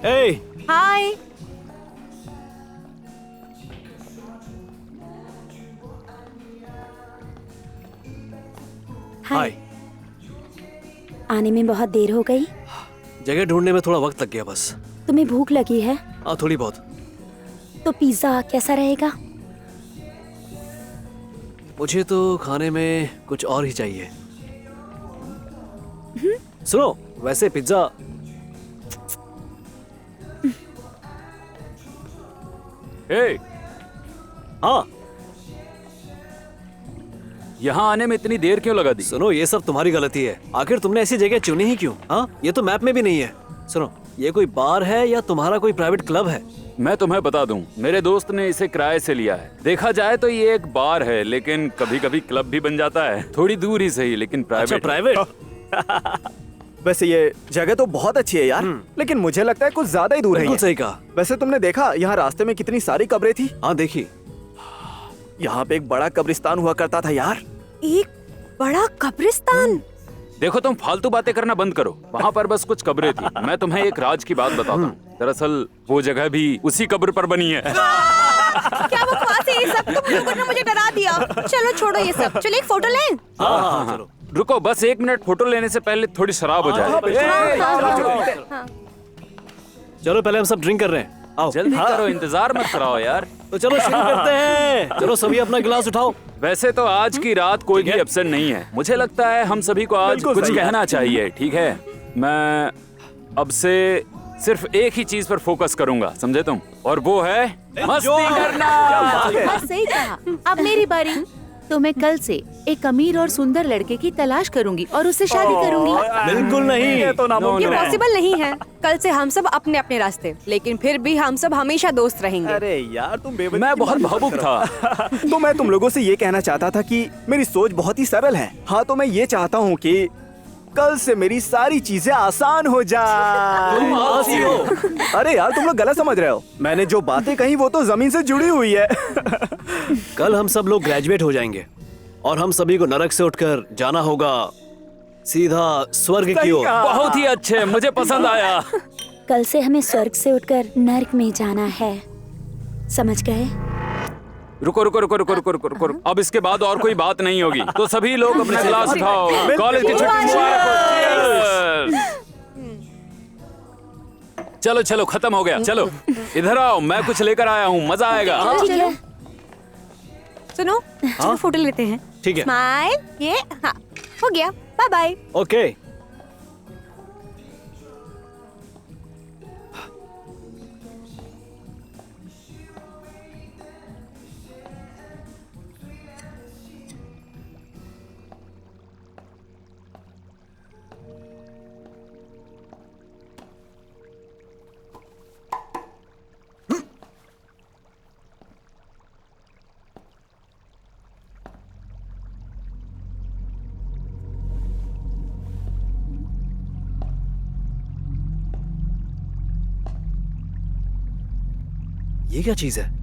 Hey! हाय। हाय। आने में बहुत देर हो गई। जगह ढूंढने में थोड़ा वक्त लग गया बस। तुम्हें भूख लगी है? हाँ, थोड़ी बहुत। तो पिज्जा कैसा रहेगा? मुझे तो खाने में कुछ और ही चाहिए। सुनो, वैसे पिज्जा हे, हाँ। यहाँ आने में इतनी देर क्यों लगा दी? सुनो, ये सब तुम्हारी गलती है। आखिर तुमने ऐसी जगह चुनी ही क्यों? हाँ, ये तो मैप में भी नहीं है। सुनो, ये कोई बार है या तुम्हारा कोई प्राइवेट क्लब है? मैं तुम्हें बता दूं, मेरे दोस्त ने इसे किराए से लिया है। देखा जाए तो ये एक बार है, लेकिन कभी कभी क्लब भी बन जाता है। थोड़ी दूर ही सही, लेकिन प्राइवेट। अच्छा, प्राइवेट। वैसे ये जगह तो बहुत अच्छी है यार, लेकिन मुझे लगता है कुछ ज्यादा ही दूर है बिल्कुल ये। सही कहा। वैसे तुमने देखा यहाँ रास्ते में कितनी सारी कब्रें थी? हाँ, देखी। यहाँ पे एक बड़ा कब्रिस्तान हुआ करता था यार। एक बड़ा कब्रिस्तान? देखो, तुम फालतू बातें करना बंद करो। वहाँ पर बस कुछ कब्रें थी। मैं तुम्हें एक राज की बात बताता हूँ। दरअसल वो जगह भी उसी कब्र पर बनी है। क्या बकवास है ये सब? तुम लोगों ने मुझे डरा दिया। चलो छोड़ो ये सब, चलो एक फोटो लें। हाँ, हाँ, चलो। रुको, बस 1 मिनट। फोटो लेने से पहले थोड़ी शराब हो जाए। चलो, पहले हम सब ड्रिंक कर रहे हैं। आओ। जल्दी करो, इंतजार मत कराओ यार। तो चलो शुरू करते हैं। चलो सभी अपना गिलास उठाओ। वैसे तो आज की रात कोई भी अपसेंट नहीं है। मुझे लगता है हम सभी को आज बिल्कुल कुछ सही है। कहना चाहिए, ठीक है? मैं अब से सिर्फ एक ही चीज पर फोकस करूंगा, समझे तुम? और वो है मस्ती करना। हाँ, सही कहा। अब मेरी बारी। तो मैं कल से एक अमीर और सुंदर लड़के की तलाश करूंगी और उससे शादी करूंगी। बिल्कुल नहीं। ये तो ये नामुमकिन है। पॉसिबल नहीं है। कल से हम सब अपने अपने रास्ते, लेकिन फिर भी हम सब हमेशा दोस्त रहेंगे। अरे यार तुम बेवजह मैं की बहुत बात मत भावुक करो। था। तो मैं तुम लोगों से ये कहना चाहता था कि मेरी सोच बहुत ही सरल है। हाँ, तो मैं ये चाहता हूँ कि कल से मेरी सारी चीजें आसान हो जाए। तुम आलसी हो। अरे यार तुम लोग गलत समझ रहे हो। मैंने जो बातें कही वो तो जमीन से जुड़ी हुई है। कल हम सब लोग ग्रेजुएट हो जाएंगे और हम सभी को नरक से उठकर जाना होगा सीधा स्वर्ग की सही ओर। कहा। बहुत ही अच्छे, मुझे पसंद आया। कल से हमें स्वर्ग से उठकर नर्क में जाना है, समझ गए? रुको रुको रुको रुको रुको रुको रुको। अब इसके बाद और कोई बात नहीं होगी, तो सभी लोग अपने गिलास उठाओ। कॉलेज की छुट्टी मुबारक हो। Cheers! चलो चलो, खत्म हो गया। चलो इधर आओ, मैं कुछ लेकर आया हूँ, मजा आएगा। ठीक है। सुनो, चलो फोटो लेते हैं। ठीक है। स्माइल, ये हाँ हो गया। Bye bye. ओके। ये क्या चीज है?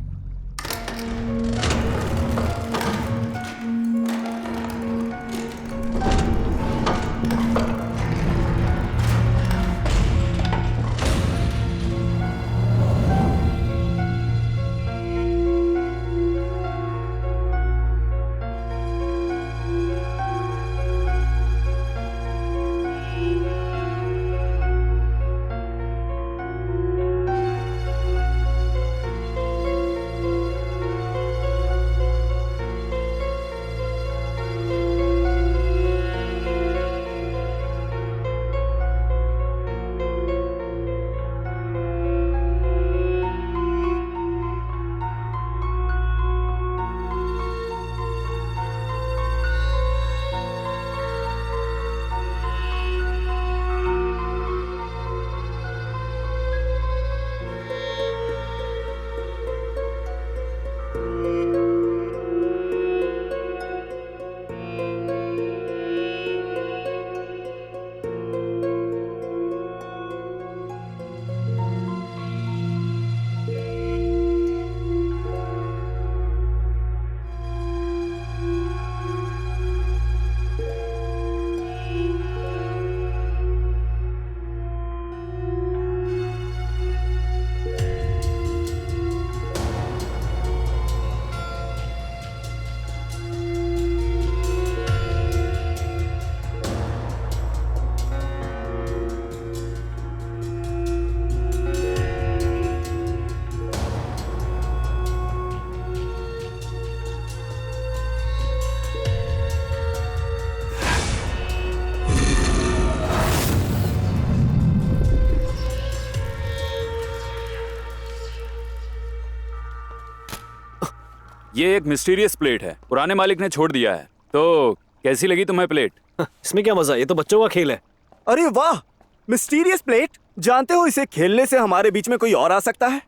ये एक मिस्टीरियस प्लेट है, पुराने मालिक ने छोड़ दिया है। तो कैसी लगी तुम्हें प्लेट? इसमें क्या मजा, ये तो बच्चों का खेल है। अरे वाह, मिस्टीरियस प्लेट। जानते हो इसे खेलने से हमारे बीच में कोई और आ सकता है।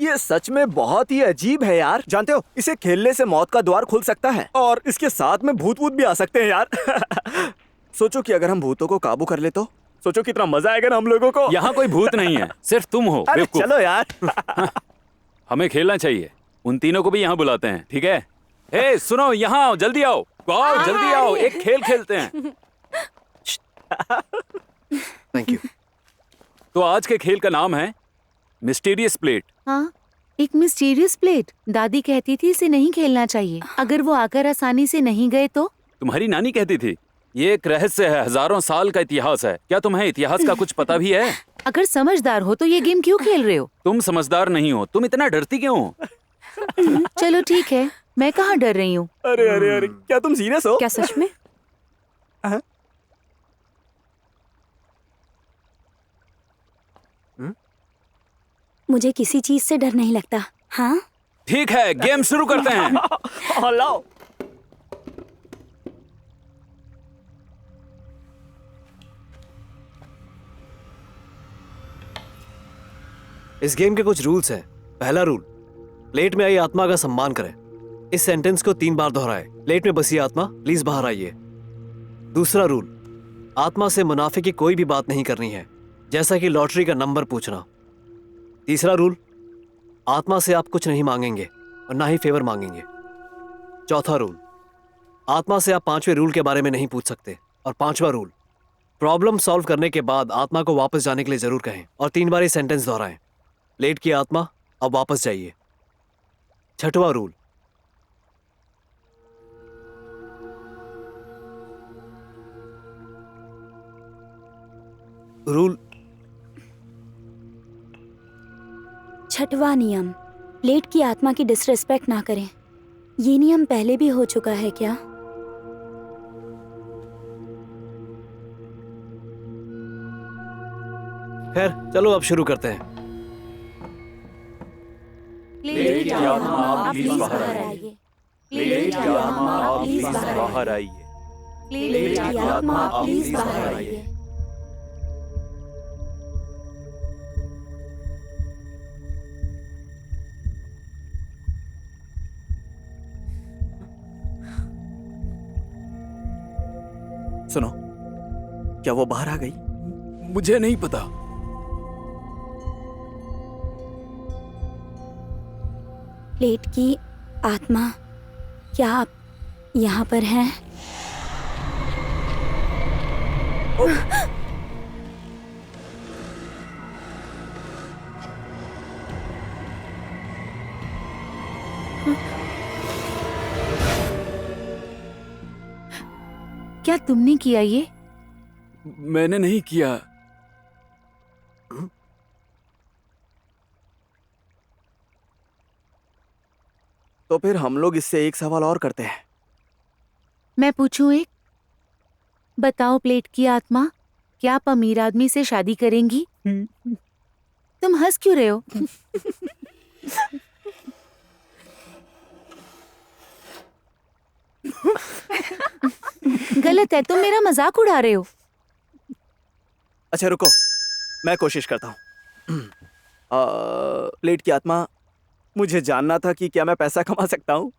ये सच में बहुत ही अजीब है यार। जानते हो इसे खेलने से मौत का द्वार खुल सकता है और इसके साथ में भूत भी आ सकते हैं यार। सोचो कि अगर हम भूतों को काबू कर ले तो सोचो कितना मजा आएगा ना हम लोगों को। यहाँ कोई भूत नहीं है, सिर्फ तुम हो। अरे बेवकूफ। चलो यार। हमें खेलना चाहिए। उन तीनों को भी यहाँ बुलाते हैं, ठीक है? ए सुनो, यहाँ आओ, जल्दी आओ, आओ जल्दी आओ, एक खेल खेलते हैं। Thank you. तो आज के खेल का नाम है मिस्टीरियस प्लेट। हाँ, एक मिस्टीरियस प्लेट। दादी कहती थी इसे नहीं खेलना चाहिए। अगर वो आकर आसानी से नहीं गए तो? तुम्हारी नानी कहती थी। ये एक रहस्य है, हजारों साल का इतिहास है। क्या तुम्हें इतिहास का कुछ पता भी है? अगर समझदार हो तो ये गेम क्यों खेल रहे हो? तुम समझदार नहीं हो, तुम इतना डरती क्यों हो? चलो ठीक है, मैं कहाँ डर रही हूँ। अरे अरे अरे, क्या तुम सीरियस हो? क्या सच में? मुझे किसी चीज से डर नहीं लगता। हाँ, ठीक है, गेम शुरू करते हैं। हाँ, लाओ। इस गेम के कुछ रूल्स हैं। पहला रूल, प्लेट में आई आत्मा का सम्मान करें। इस सेंटेंस को 3 बार दोहराएं। प्लेट में बसी आत्मा प्लीज बाहर आइए। दूसरा रूल, आत्मा से मुनाफे की कोई भी बात नहीं करनी है, जैसा कि लॉटरी का नंबर पूछना। तीसरा रूल, आत्मा से आप कुछ नहीं मांगेंगे और ना ही फेवर मांगेंगे। चौथा रूल, आत्मा से आप 5वें रूल के बारे में नहीं पूछ सकते। और 5वां रूल, प्रॉब्लम सॉल्व करने के बाद आत्मा को वापस जाने के लिए जरूर कहें और 3 बार ये सेंटेंस दोहराएं। प्लेट की आत्मा अब वापस जाइए। 6वां रूल, रूल 6वां नियम, प्लेट की आत्मा की डिसरिस्पेक्ट ना करें। ये नियम पहले भी हो चुका है क्या? खैर चलो अब शुरू करते हैं। प्लेट की आत्मा आप प्लीज बाहर आइए। प्लेट की आत्मा आप प्लीज बाहर आइए। प्लेट की आत्मा आप प्लीज बाहर आइए। सुनो, क्या वो बाहर आ गई? मुझे नहीं पता। प्लेट की आत्मा, क्या आप यहाँ पर हैं? क्या तुमने किया ये? मैंने नहीं किया। तो फिर हम लोग इससे एक सवाल और करते हैं। मैं पूछूं एक? बताओ प्लेट की आत्मा, क्या आप अमीर आदमी से शादी करेंगी? तुम हंस क्यों रहे हो? गलत है, तुम मेरा मजाक उड़ा रहे हो। अच्छा रुको, मैं कोशिश करता हूँ। प्लेट की आत्मा, मुझे जानना था कि क्या मैं पैसा कमा सकता हूँ।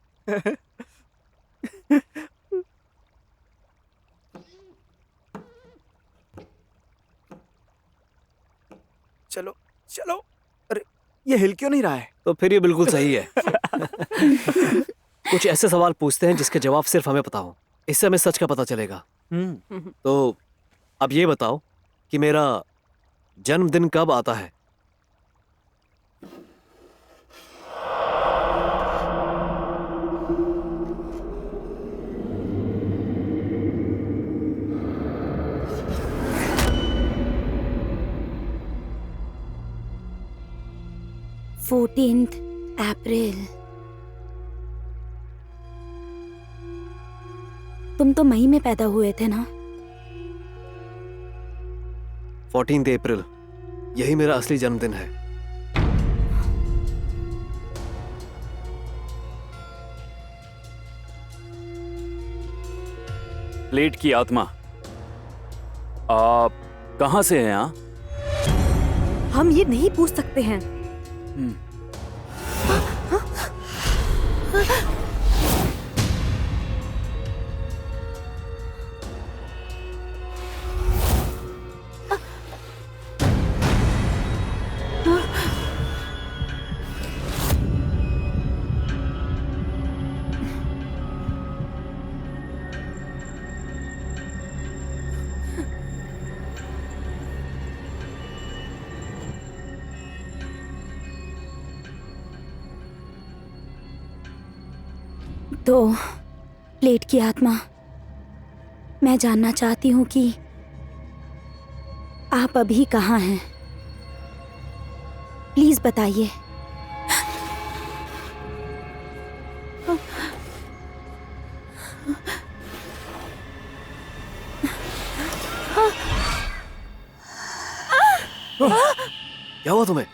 चलो चलो। अरे ये हिल क्यों नहीं रहा है? तो फिर ये बिल्कुल सही है। कुछ ऐसे सवाल पूछते हैं जिसके जवाब सिर्फ हमें पता हो, इससे हमें सच का पता चलेगा। तो अब ये बताओ कि मेरा जन्मदिन कब आता है? अप्रैल। तुम तो मई में पैदा हुए थे ना? 14 अप्रैल, यही मेरा असली जन्मदिन है। प्लेट की आत्मा, आप कहाँ से हैं? यहाँ हम ये नहीं पूछ सकते हैं। तो प्लेट की आत्मा, मैं जानना चाहती हूँ कि आप अभी कहाँ हैं? प्लीज बताइए। क्या हुआ तुम्हें?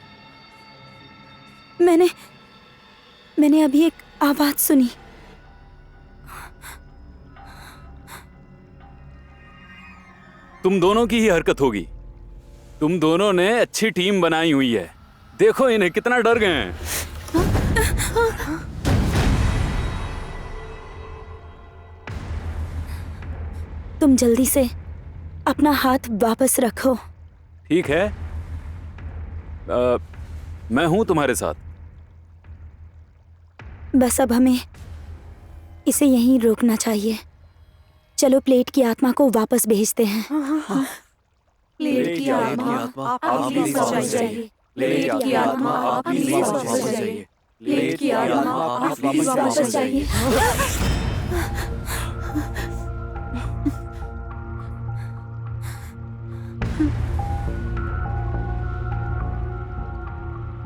मैंने अभी एक आवाज सुनी। तुम दोनों की ही हरकत होगी। तुम दोनों ने अच्छी टीम बनाई हुई है। देखो इन्हें कितना डर गए हैं। तुम जल्दी से अपना हाथ वापस रखो। ठीक है, मैं हूं तुम्हारे साथ। बस अब हमें इसे यहीं रोकना चाहिए। चलो प्लेट की आत्मा को वापस भेजते हैं। प्लेट की आत्मा आप प्लीज वापस जाइए। प्लेट की आत्मा आप प्लीज वापस जाइए। प्लेट की आत्मा आप प्लीज वापस जाइए।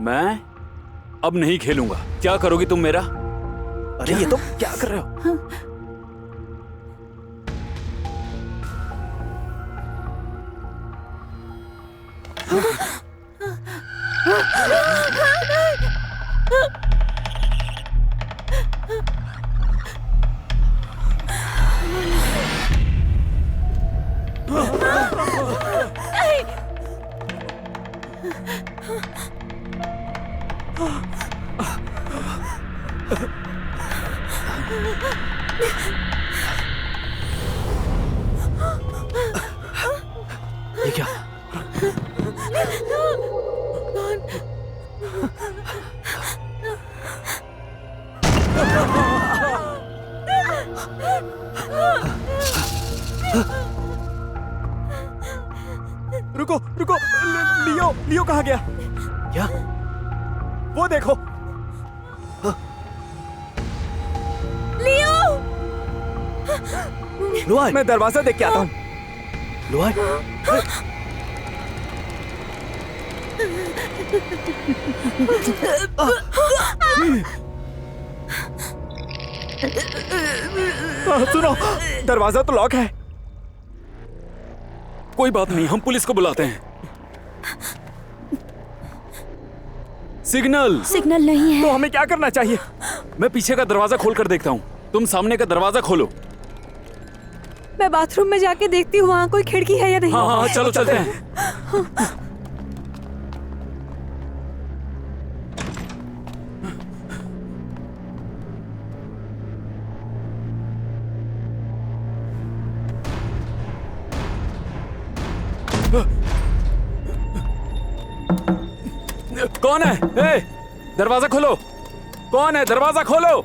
मैं अब नहीं खेलूंगा। क्या करोगी तुम मेरा? अरे ये तो क्या कर रहे हो? ये क्या? रुको रुको, लियो लियो कहाँ गया? क्या? वो देखो। लुआई, मैं दरवाजा देख के आता हूँ। लुआई, सुनो, दरवाजा तो लॉक है। कोई बात नहीं, हम पुलिस को बुलाते हैं। सिग्नल सिग्नल नहीं है। तो हमें क्या करना चाहिए? मैं पीछे का दरवाजा खोल कर देखता हूँ। तुम सामने का दरवाजा खोलो। मैं बाथरूम में जाके देखती हूँ वहाँ कोई खिड़की है या नहीं। हाँ हाँ, चलो चलते हैं। कौन है? ए, दरवाजा खोलो। कौन है? दरवाजा खोलो।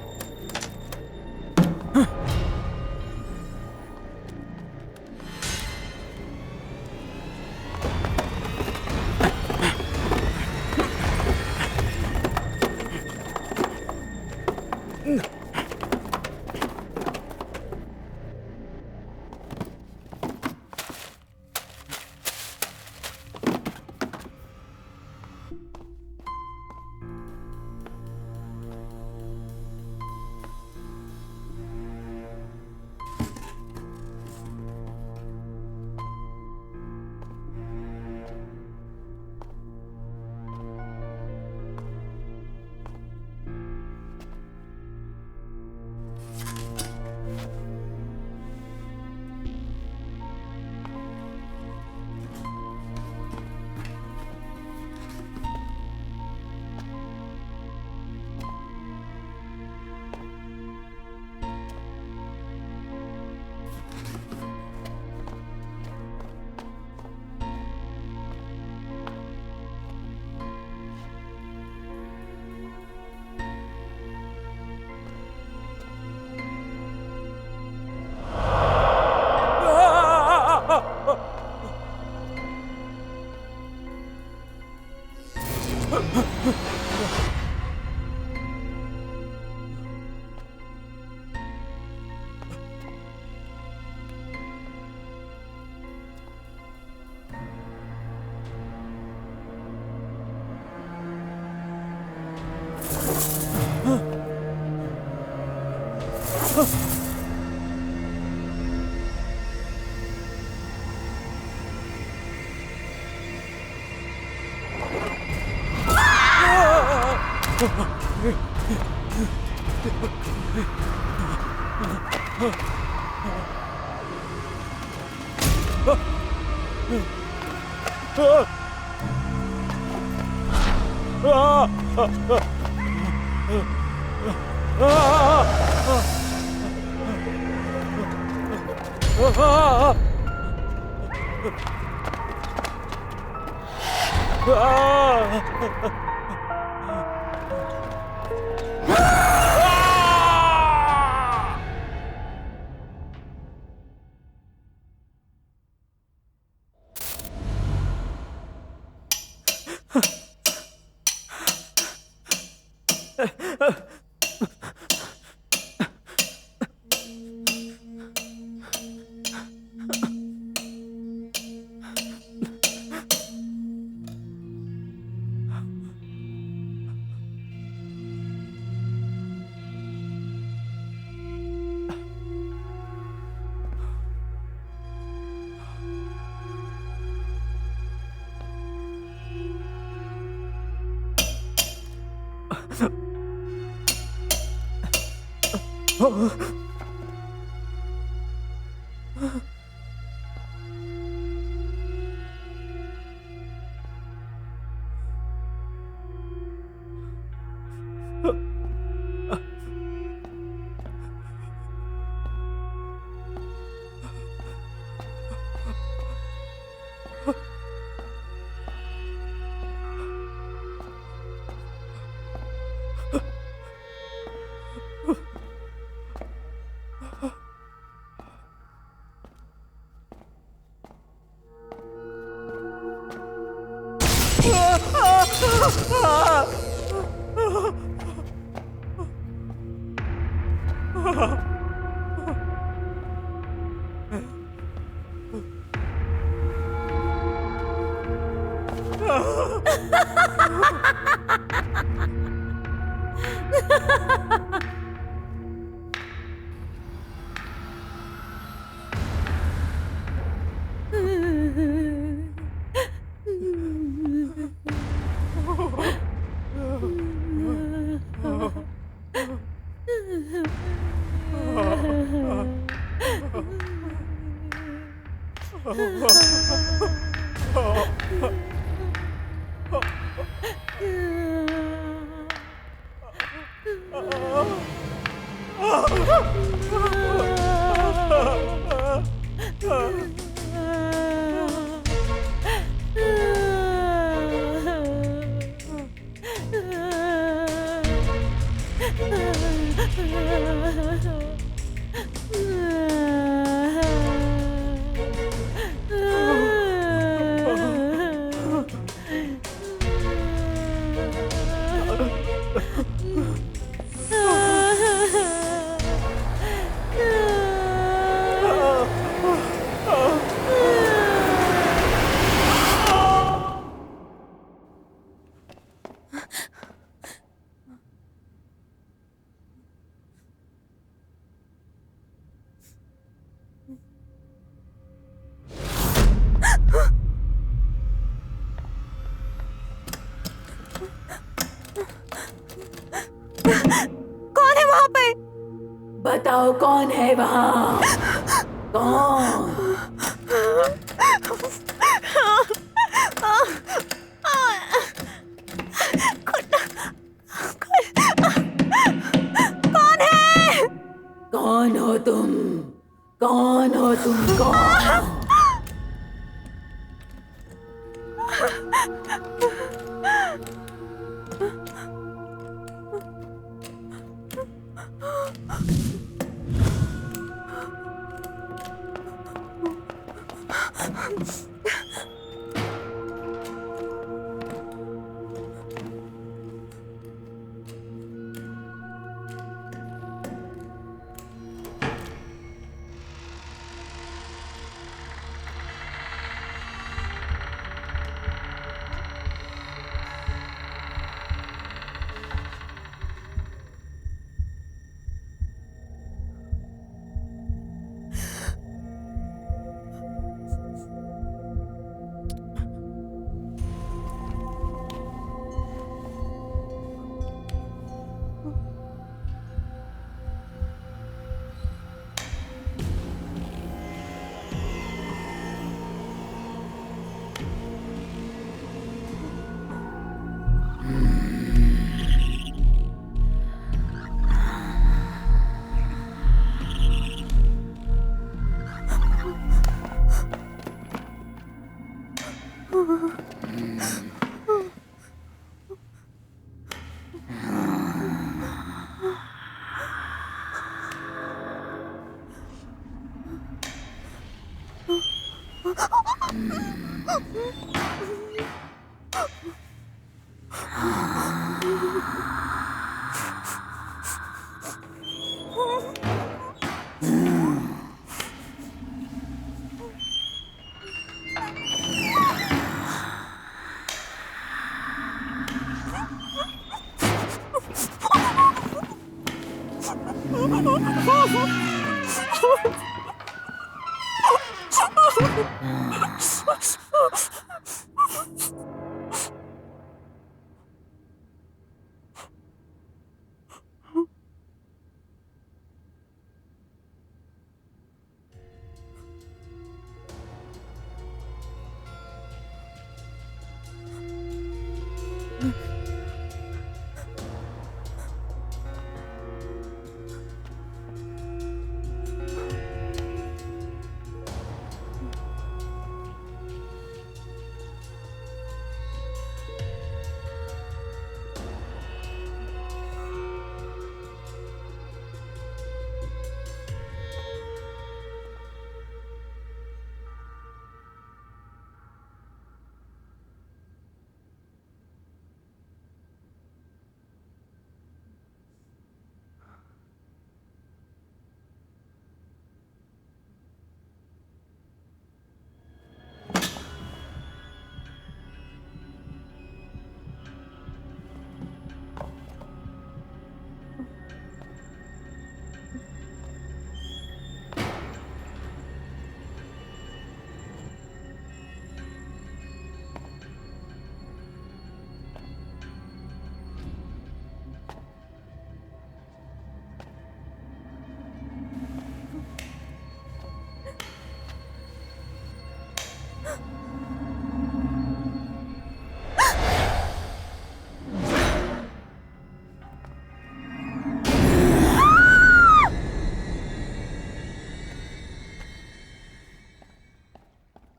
कौन है वहां पे? बताओ कौन है वहां? कौन? कौन है? कौन हो तुम? कौन हो तुम? कौन?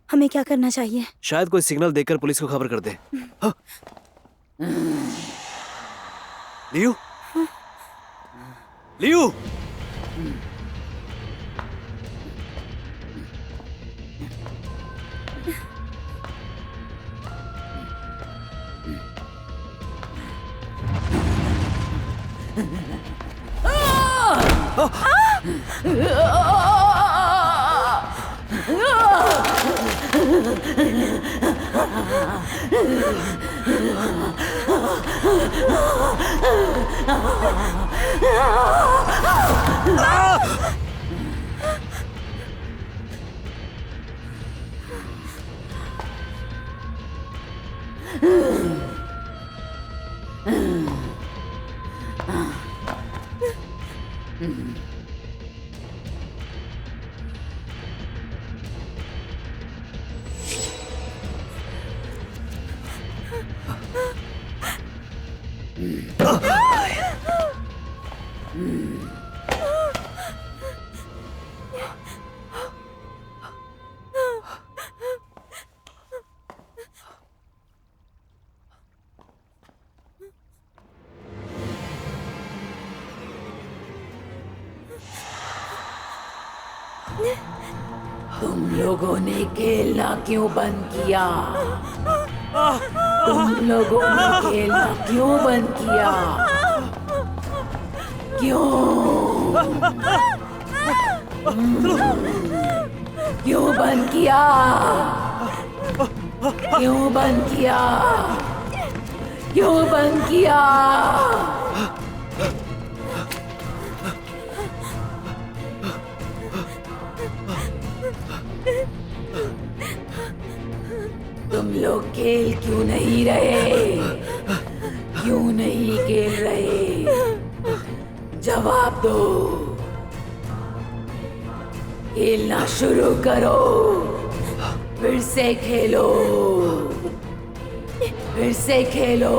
हमें क्या करना चाहिए? शायद कोई सिग्नल देकर पुलिस को खबर कर दे। हाँ। लियू, लियू, तुम लोगों ने खेलना क्यों बंद किया? तुम लोगों ने खेलना क्यों बंद किया? क्यों? क्यों बंद किया? क्यों बंद किया? क्यों बंद किया? तुम लोग खेल क्यों नहीं रहे? क्यों नहीं खेल रहे? जवाब दो। खेलना शुरू करो। फिर से खेलो। फिर से खेलो।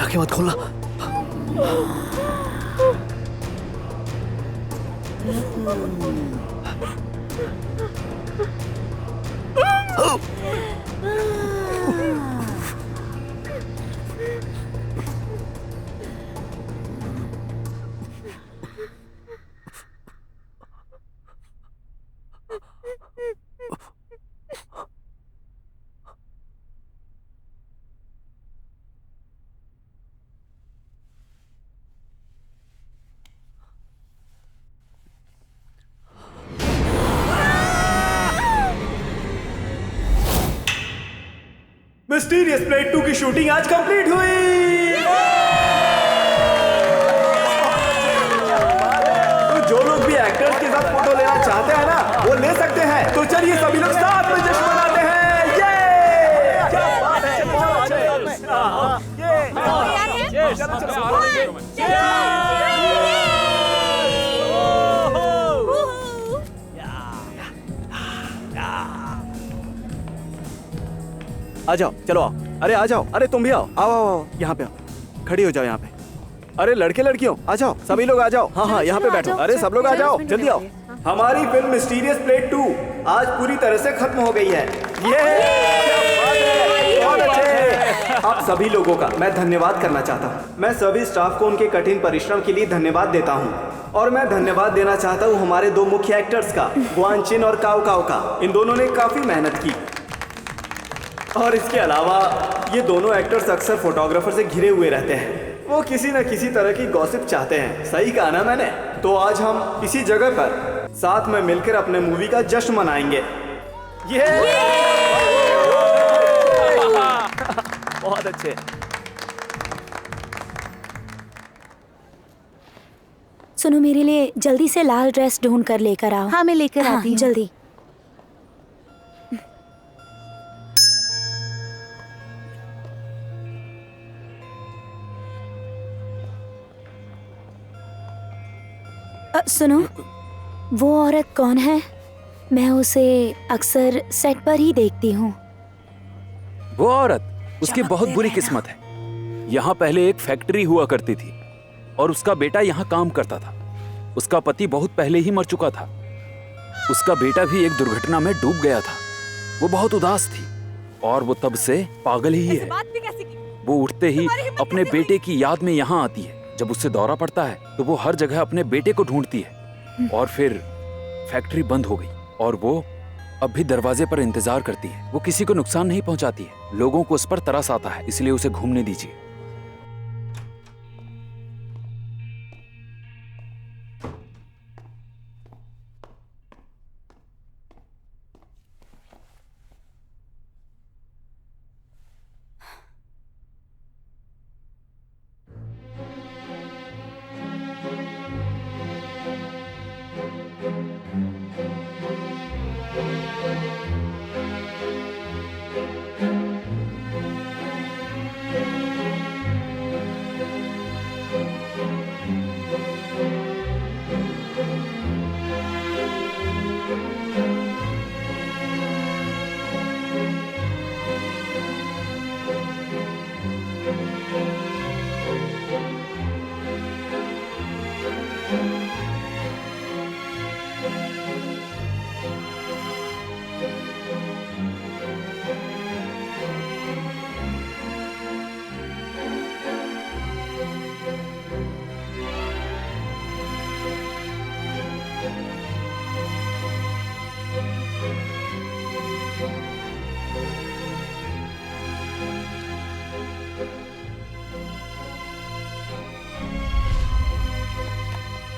आंखें मत खोलना। मिस्टीरियस प्लेट 2 की शूटिंग आज कंप्लीट हुई। तो जो लोग भी एक्टर्स के साथ फोटो लेना चाहते हैं ना, वो ले सकते हैं। तो चलिए सभी लोग साथ में जश्न मनाते हैं। ये क्या बात है। आ जाओ, चलो आओ। अरे आ जाओ, अरे तुम भी आओ, आओ आओ आओ, यहाँ पे आओ, खड़ी हो जाओ यहाँ पे। अरे लड़के लड़कियों आ जाओ, सभी लोग आ जाओ। हाँ हाँ, यहाँ पे बैठो। अरे सब लोग आ जाओ, जल्दी आओ। हमारी फिल्म मिस्टीरियस प्लेट 2 आज पूरी तरह से खत्म हो गई है। बहुत अच्छे। आप सभी लोगों का मैं धन्यवाद करना चाहता हूँ। मैं सभी स्टाफ को उनके कठिन परिश्रम के लिए धन्यवाद देता हूँ। और मैं धन्यवाद देना चाहता हूँ हमारे 2 मुख्य एक्टर्स का, गुआनचिन और काओ काओ का। इन दोनों ने काफी मेहनत की। और इसके अलावा ये दोनों एक्टर्स अक्सर फोटोग्राफर से घिरे हुए रहते हैं। वो किसी न किसी तरह की गॉसिप चाहते हैं। सही कहा ना मैंने? तो आज हम इसी जगह पर साथ में मिलकर अपने मूवी का जश्न मनाएंगे। ये बहुत अच्छे। सुनो, मेरे लिए जल्दी से लाल ड्रेस ढूंढ कर लेकर आओ। हाँ, मैं लेकर हाँ, आती हूँ। जल्दी। सुनो, वो औरत कौन है? मैं उसे अक्सर सेट पर ही देखती हूँ। वो औरत, उसकी बहुत बुरी किस्मत है। यहाँ पहले एक फैक्ट्री हुआ करती थी और उसका बेटा यहाँ काम करता था। उसका पति बहुत पहले ही मर चुका था। उसका बेटा भी एक दुर्घटना में डूब गया था। वो बहुत उदास थी और वो तब से पागल ही है। वो उठते ही अपने बेटे की याद में यहाँ आती है। जब उससे दौरा पड़ता है तो वो हर जगह अपने बेटे को ढूंढती है। और फिर फैक्ट्री बंद हो गई और वो अब भी दरवाजे पर इंतजार करती है। वो किसी को नुकसान नहीं पहुंचाती है। लोगों को उस पर तरस आता है, इसलिए उसे घूमने दीजिए।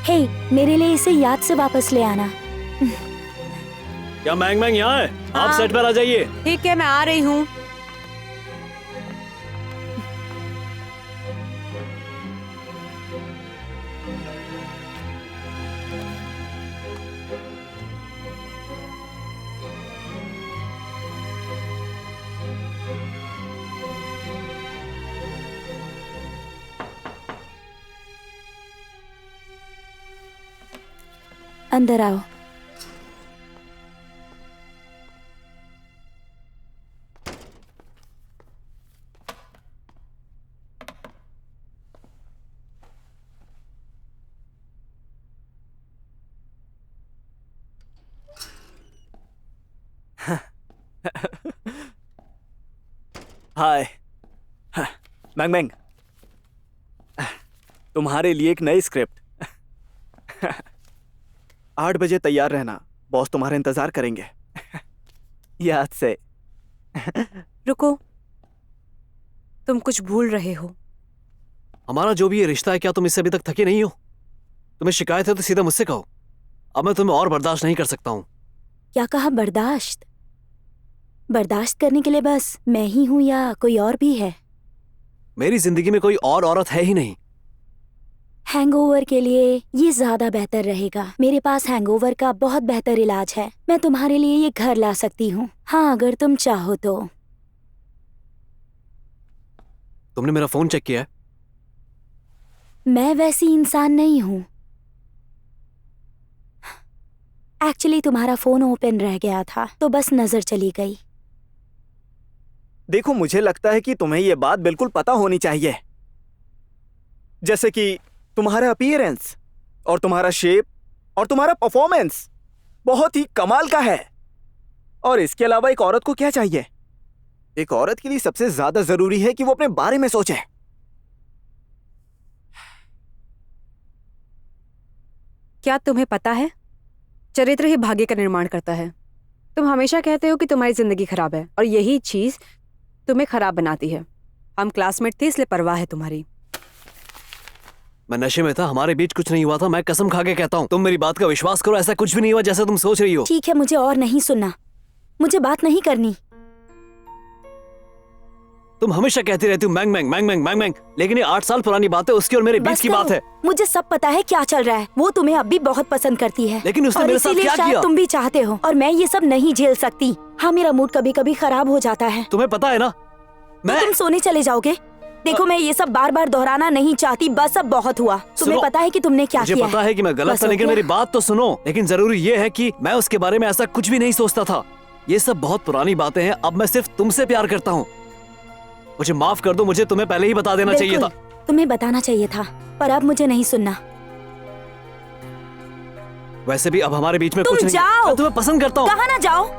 हे, मेरे लिए इसे याद से वापस ले आना। क्या मैंग मैंग यहाँ है? आप सेट पर आ जाइए। ठीक है, मैं आ रही हूँ। अंदर आओ। हाय मैंग मैंग, तुम्हारे लिए एक नई स्क्रिप्ट। 8 बजे तैयार रहना, बॉस तुम्हारा इंतजार करेंगे। याद से। रुको, तुम कुछ भूल रहे हो। हमारा जो भी ये रिश्ता है, क्या तुम इससे अभी तक थके नहीं हो? तुम्हें शिकायत है तो सीधा मुझसे कहो। अब मैं तुम्हें और बर्दाश्त नहीं कर सकता हूं। क्या कहा? बर्दाश्त? बर्दाश्त करने के लिए बस मैं ही हूँ या कोई और भी है? मेरी जिंदगी में कोई और औरत है ही नहीं। हैंगओवर के लिए ये ज्यादा बेहतर रहेगा। मेरे पास हैंगओवर का बहुत बेहतर इलाज है। मैं तुम्हारे लिए ये घर ला सकती हूँ। हाँ, अगर तुम चाहो तो। तुमने मेरा फोन चेक किया है? मैं वैसी इंसान नहीं हूँ। एक्चुअली तुम्हारा फोन ओपन रह गया था तो बस नजर चली गई। देखो, मुझे लगता है कि तुम्हें ये बात बिल्कुल पता होनी चाहिए, जैसे कि तुम्हारा अपीयरेंस और तुम्हारा शेप और तुम्हारा परफॉर्मेंस बहुत ही कमाल का है। और इसके अलावा एक औरत को क्या चाहिए? एक औरत के लिए सबसे ज्यादा जरूरी है कि वो अपने बारे में सोचे। क्या तुम्हें पता है, चरित्र ही भाग्य का निर्माण करता है। तुम हमेशा कहते हो कि तुम्हारी जिंदगी खराब है और यही चीज तुम्हें खराब बनाती है। हम क्लासमेट थे इसलिए परवाह है तुम्हारी। मैं नशे में था, हमारे बीच कुछ नहीं हुआ था। मैं कसम खा के कहता हूँ, तुम मेरी बात का विश्वास करो, ऐसा कुछ भी नहीं हुआ जैसा तुम सोच रही हो। ठीक है, मुझे और नहीं सुनना, मुझे बात नहीं करनी। तुम हमेशा कहती रहती हो मैंग मैंग मैंग मैंग मैंग मैंग, लेकिन ये 8 साल पुरानी बात है, उसकी और मेरे बीच बस की करो। बात है। मुझे सब पता है क्या चल रहा है। वो तुम्हें अब भी बहुत पसंद करती है, लेकिन उसने और मेरे साथ इसीलिए क्या शायद किया? तुम भी चाहते हो, और मैं ये सब नहीं झेल सकती। हाँ, मेरा मूड कभी कभी खराब हो जाता है। तुम्हें पता है ना, तो तुम सोने चले जाओगे? देखो, मैं ये सब बार बार दोहराना नहीं चाहती, बस अब बहुत हुआ। तुम्हें सुनो, पता है कि तुमने क्या मुझे किया पता है कि मैं गलत बस था, हो लेकिन गया। मेरी बात तो सुनो। लेकिन जरूरी ये है कि मैं उसके बारे में ऐसा कुछ भी नहीं सोचता था। ये सब बहुत पुरानी बातें हैं। अब मैं सिर्फ तुमसे प्यार करता हूँ। मुझे माफ कर दो, मुझे तुम्हें पहले ही बता देना चाहिए था। बिल्कुल, तुम्हें बताना चाहिए था, पर अब मुझे नहीं सुनना। वैसे भी अब हमारे बीच में तुम कुछ नहीं। जाओ। मैं तुम्हें पसंद करता हूँ। कहाँ ना जाओ।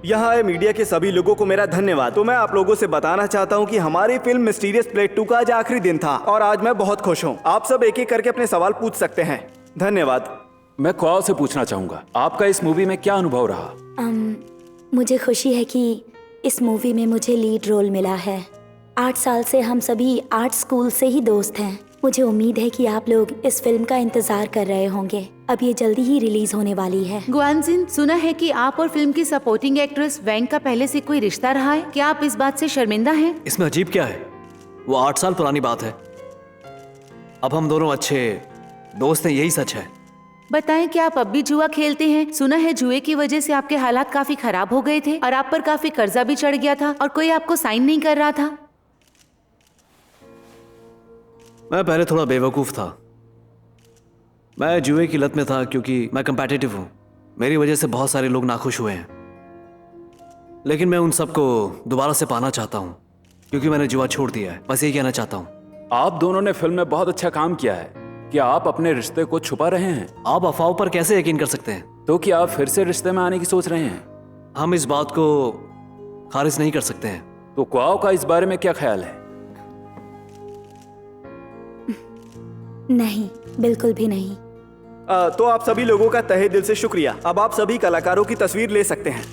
यहाँ आए मीडिया के सभी लोगों को मेरा धन्यवाद। तो मैं आप लोगों से बताना चाहता हूँ कि हमारी फिल्म मिस्टीरियस प्लेट 2 का आज आखिरी दिन था और आज मैं बहुत खुश हूँ। आप सब एक एक करके अपने सवाल पूछ सकते हैं। धन्यवाद। मैं क्वाओ से पूछना चाहूंगा, आपका इस मूवी में क्या अनुभव रहा? मुझे खुशी है कि इस मूवी में मुझे लीड रोल मिला है। 8 साल से हम सभी आर्ट स्कूल से ही दोस्त हैं। मुझे उम्मीद है कि आप लोग इस फिल्म का इंतजार कर रहे होंगे। अब ये जल्दी ही रिलीज होने वाली है। गुआनजिन, सुना है कि आप और फिल्म की सपोर्टिंग एक्ट्रेस वैंग का पहले से कोई रिश्ता रहा है। क्या आप इस बात से शर्मिंदा हैं? इसमें अजीब क्या है? वो 8 साल पुरानी बात है। अब हम दोनों अच्छे दोस्त हैं, यही सच है। बताएं, क्या आप अब भी जुआ खेलते हैं? सुना है जुए की वजह से आपके हालात काफी खराब हो गए थे और आप पर काफी कर्जा भी चढ़ गया था और कोई आपको साइन नहीं कर रहा था। मैं पहले थोड़ा बेवकूफ था। मैं जुए की लत में था क्योंकि मैं कंपेटिटिव हूँ। मेरी वजह से बहुत सारे लोग नाखुश हुए हैं, लेकिन मैं उन सबको दोबारा से पाना चाहता हूँ क्योंकि मैंने जुआ छोड़ दिया है। बस यही कहना चाहता हूँ। आप दोनों ने फिल्म में बहुत अच्छा काम किया है। क्या आप अपने रिश्ते को छुपा रहे हैं? आप अफवाहों पर कैसे यकीन कर सकते हैं? तो क्या आप फिर से रिश्ते में आने की सोच रहे हैं? हम इस बात को खारिज नहीं कर सकते हैं। तो क्वाओ का इस बारे में क्या ख्याल है? नहीं, बिल्कुल भी नहीं। तो आप सभी लोगों का तहे दिल से शुक्रिया। अब आप सभी कलाकारों की तस्वीर ले सकते हैं।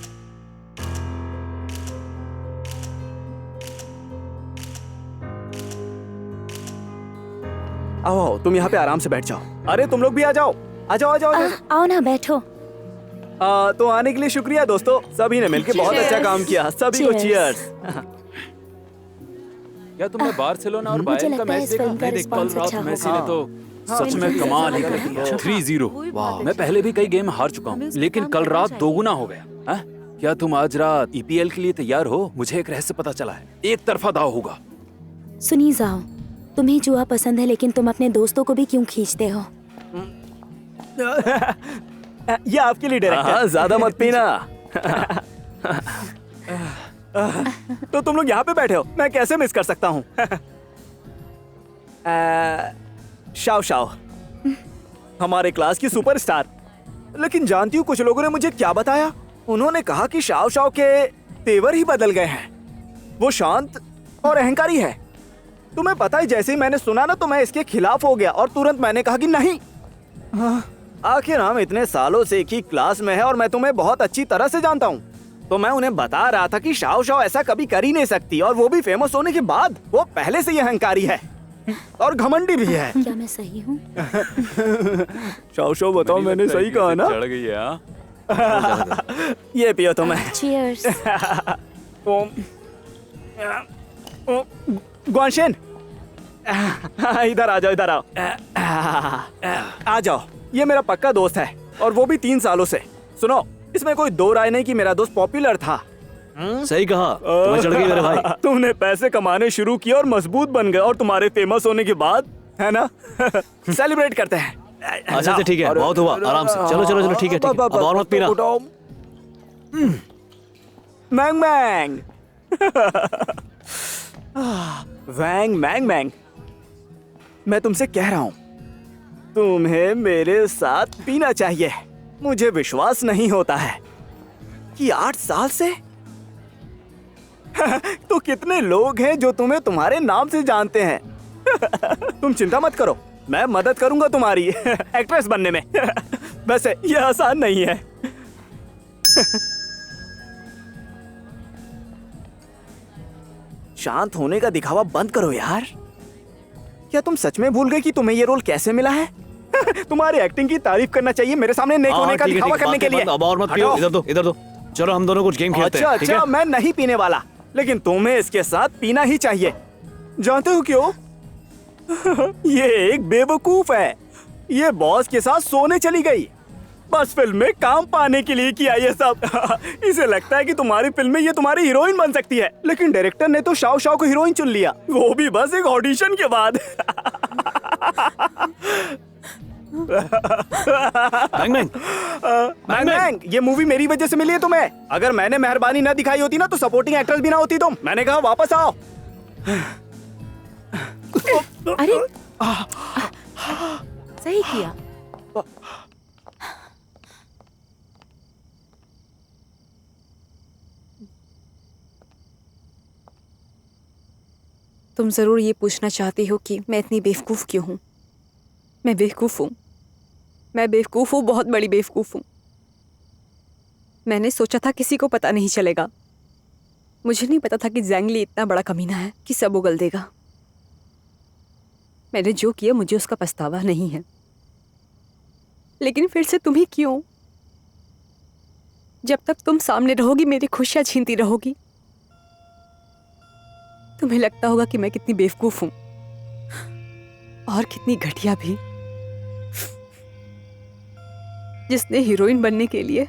आओ आओ, तुम यहाँ पे आराम से बैठ जाओ। अरे तुम लोग भी आ जाओ, आ जाओ आ जाओ, आ जाओ। आओ ना, बैठो। तो आने के लिए शुक्रिया दोस्तों। सभी ने मिलकर बहुत अच्छा काम किया। सभी को Cheers। चीयर्स। क्या तुमने बार्सिलोना और मुझे बायर्न का लगता है मैच इस देखा? फिल्म का कल रिस्पॉन्स रात अच्छा मेसी होगा। ने तो सच में कमाल ही कर दिया। 3-0। वाह, मैं पहले भी कई गेम हार चुका हूँ, लेकिन कल रात दोगुना हो गया। हाँ? क्या तुम आज रात ईपीएल के लिए तैयार हो? मुझे एक रहस्य पता चला है, एक तरफा दाव होगा। सुनी जाओ, तुम्हें जुआ पसंद है लेकिन तुम अपने दोस्तों को भी क्यों खींचते हो? ये आपके लिए डायरेक्टर। हाँ, ज्यादा मत पीना। तो तुम लोग यहाँ पे बैठे हो, मैं कैसे मिस कर सकता हूँ? शाओ शाओ, हमारे क्लास की सुपरस्टार। लेकिन जानती हूँ कुछ लोगों ने मुझे क्या बताया? उन्होंने कहा कि शाओ शाओ के तेवर ही बदल गए हैं। वो शांत और अहंकारी है। तुम्हें पता है, जैसे ही मैंने सुना ना तो मैं इसके खिलाफ हो गया और तुरंत मैंने कहा कि नहीं। आखिर हम इतने सालों से एक ही क्लास में है और मैं तुम्हें बहुत अच्छी तरह से जानता हूँ। तो मैं उन्हें बता रहा था कि शाओ शाओ ऐसा कभी कर ही नहीं सकती, और वो भी फेमस होने के बाद। वो पहले से ही अहंकारी है और घमंडी भी है। क्या मैं सही हूँ? शाओ शाओ बताओ, मैंने सही कहा ना? चढ़ गई है, हाँ? ये पियो तुम्हें। चीयर्स। ग्वानशेन, इधर आ जाओ, इधर आओ। आ जाओ, ये मेरा पक्का दोस्त है और वो भी 3 सालों से। सुनो, इसमें कोई दो राय नहीं कि मेरा दोस्त पॉपुलर था। सही कहा, तुम्हें चढ़ गई मेरे भाई। तुमने पैसे कमाने शुरू किए और मजबूत बन गए, और तुम्हारे फेमस होने के बाद, है ना? सेलिब्रेट करते हैं। अच्छा ठीक है, बहुत हुआ, आराम से। चलो चलो चलो, ठीक है ठीक है, अब और मत पीना। मैंग मैंग। वैंग मैंग मैंग, मैं तुमसे कह रहा हूं, तुम्हें मेरे साथ पीना चाहिए। मुझे विश्वास नहीं होता है कि 8 साल से तो कितने लोग हैं जो तुम्हें तुम्हारे नाम से जानते हैं। तुम चिंता मत करो, मैं मदद करूंगा तुम्हारी एक्ट्रेस बनने में। वैसे यह आसान नहीं है। शांत होने का दिखावा बंद करो यार। क्या तुम सच में भूल गए कि तुम्हें ये रोल कैसे मिला है? तुम्हारी एक्टिंग की तारीफ करना चाहिए मेरे सामने नेक होने का दिखावा करने के लिए। अब और मत पियो, इधर दो इधर दो। चलो हम दोनों कुछ गेम खेलते हैं, ठीक है? अच्छा, मैं नहीं पीने वाला, लेकिन तुम्हें इसके साथ पीना ही चाहिए। जानते हो क्यों? ये एक बेवकूफ है। ये बॉस के साथ सोने चली गई, बस फिल्म में काम पाने के लिए किया ये सब। इसे लगता है कि तुम्हारी फिल्म में ये तुम्हारी हीरोइन बन सकती है, लेकिन डायरेक्टर ने तो शाओ शाओ को हीरोइन चुन लिया, वो भी बस एक ऑडिशन के बाद। मैंग मैंग, मैंग मैंग, ये मूवी मेरी वजह से मिली है तुम्हें। अगर मैंने मेहरबानी न दिखाई होती ना तो सपोर्टिंग एक्ट्रेस भी ना होती तुम। मैंने कहा वापस आओ। अरे सही किया। तुम जरूर ये पूछना चाहती हो कि मैं इतनी बेवकूफ़ क्यों हूँ। मैं बेवकूफ़ हूँ, मैं बेवकूफ़ हूँ, बहुत बड़ी बेवकूफ़ हूँ। मैंने सोचा था किसी को पता नहीं चलेगा। मुझे नहीं पता था कि ज़ैंगली इतना बड़ा कमीना है कि सब उगल देगा। मैंने जो किया मुझे उसका पछतावा नहीं है, लेकिन फिर से तुम ही क्यों? जब तक तुम सामने रहोगी मेरी खुशियाँ छीनती रहोगी। तुम्हें लगता होगा कि मैं कितनी बेवकूफ हूं और कितनी घटिया भी, जिसने हीरोइन बनने के लिए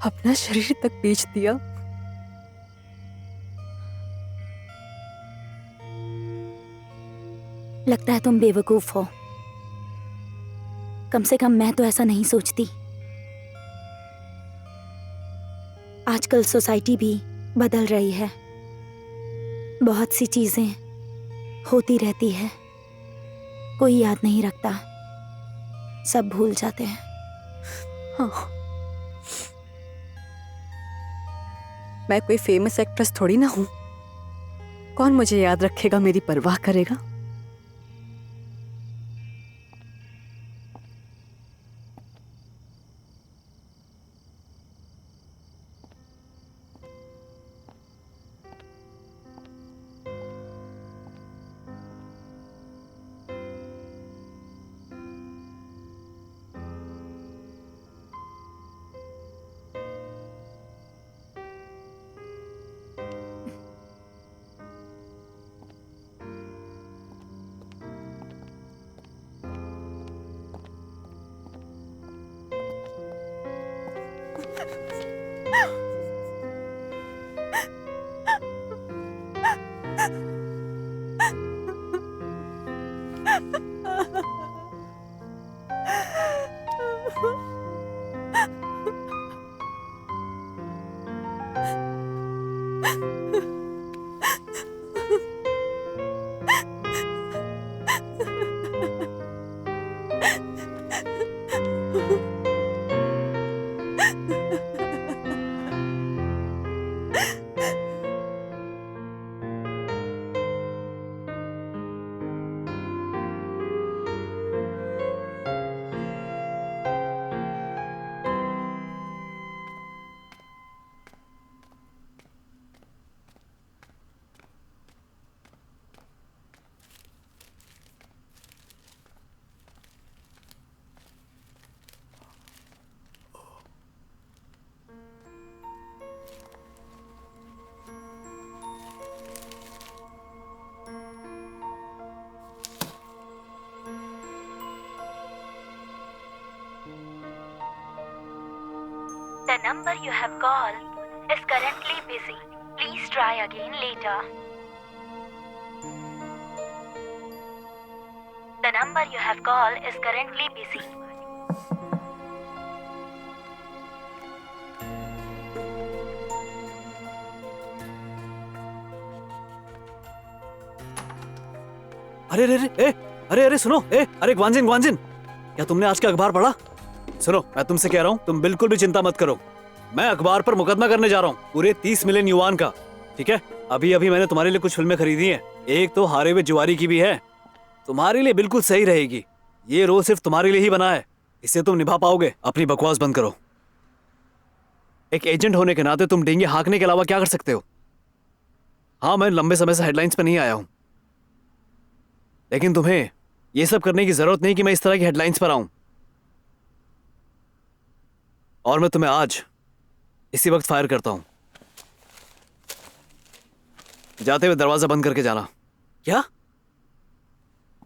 अपना शरीर तक बेच दिया। लगता है तुम बेवकूफ हो। कम से कम मैं तो ऐसा नहीं सोचती। आजकल सोसाइटी भी बदल रही है, बहुत सी चीजें होती रहती है, कोई याद नहीं रखता, सब भूल जाते हैं। हाँ। मैं कोई फेमस एक्ट्रेस थोड़ी ना हूं, कौन मुझे याद रखेगा, मेरी परवाह करेगा? The number you have called is currently busy. Please try again later. The number you have called is currently busy. अरे अरे अरे ए, अरे अरे सुनो ए, अरे ग्वांजिन ग्वांजिन, क्या तुमने आज का अखबार पढ़ा? सुनो, मैं तुमसे कह रहा हूँ, तुम बिल्कुल भी चिंता मत करो। मैं अखबार पर मुकदमा करने जा रहा हूँ, पूरे 30 मिलियन युआन का। ठीक है, अभी अभी मैंने तुम्हारे लिए कुछ फिल्में खरीदी हैं। एक तो हारे हुए जुआरी की भी है, तुम्हारे लिए बिल्कुल सही रहेगी। ये रोल सिर्फ तुम्हारे लिए ही बना है, इसे तुम निभा पाओगे। अपनी बकवास बंद करो। एक एजेंट होने के नाते तुम डेंगे हाँकने के अलावा क्या कर सकते हो? हाँ, मैं लंबे समय से हेडलाइंस पे नहीं आया हूं, लेकिन तुम्हें ये सब करने की जरूरत नहीं कि मैं इस तरह की हेडलाइंस पर आऊं। और मैं तुम्हें आज इसी वक्त फायर करता हूं। जाते हुए दरवाजा बंद करके जाना। क्या?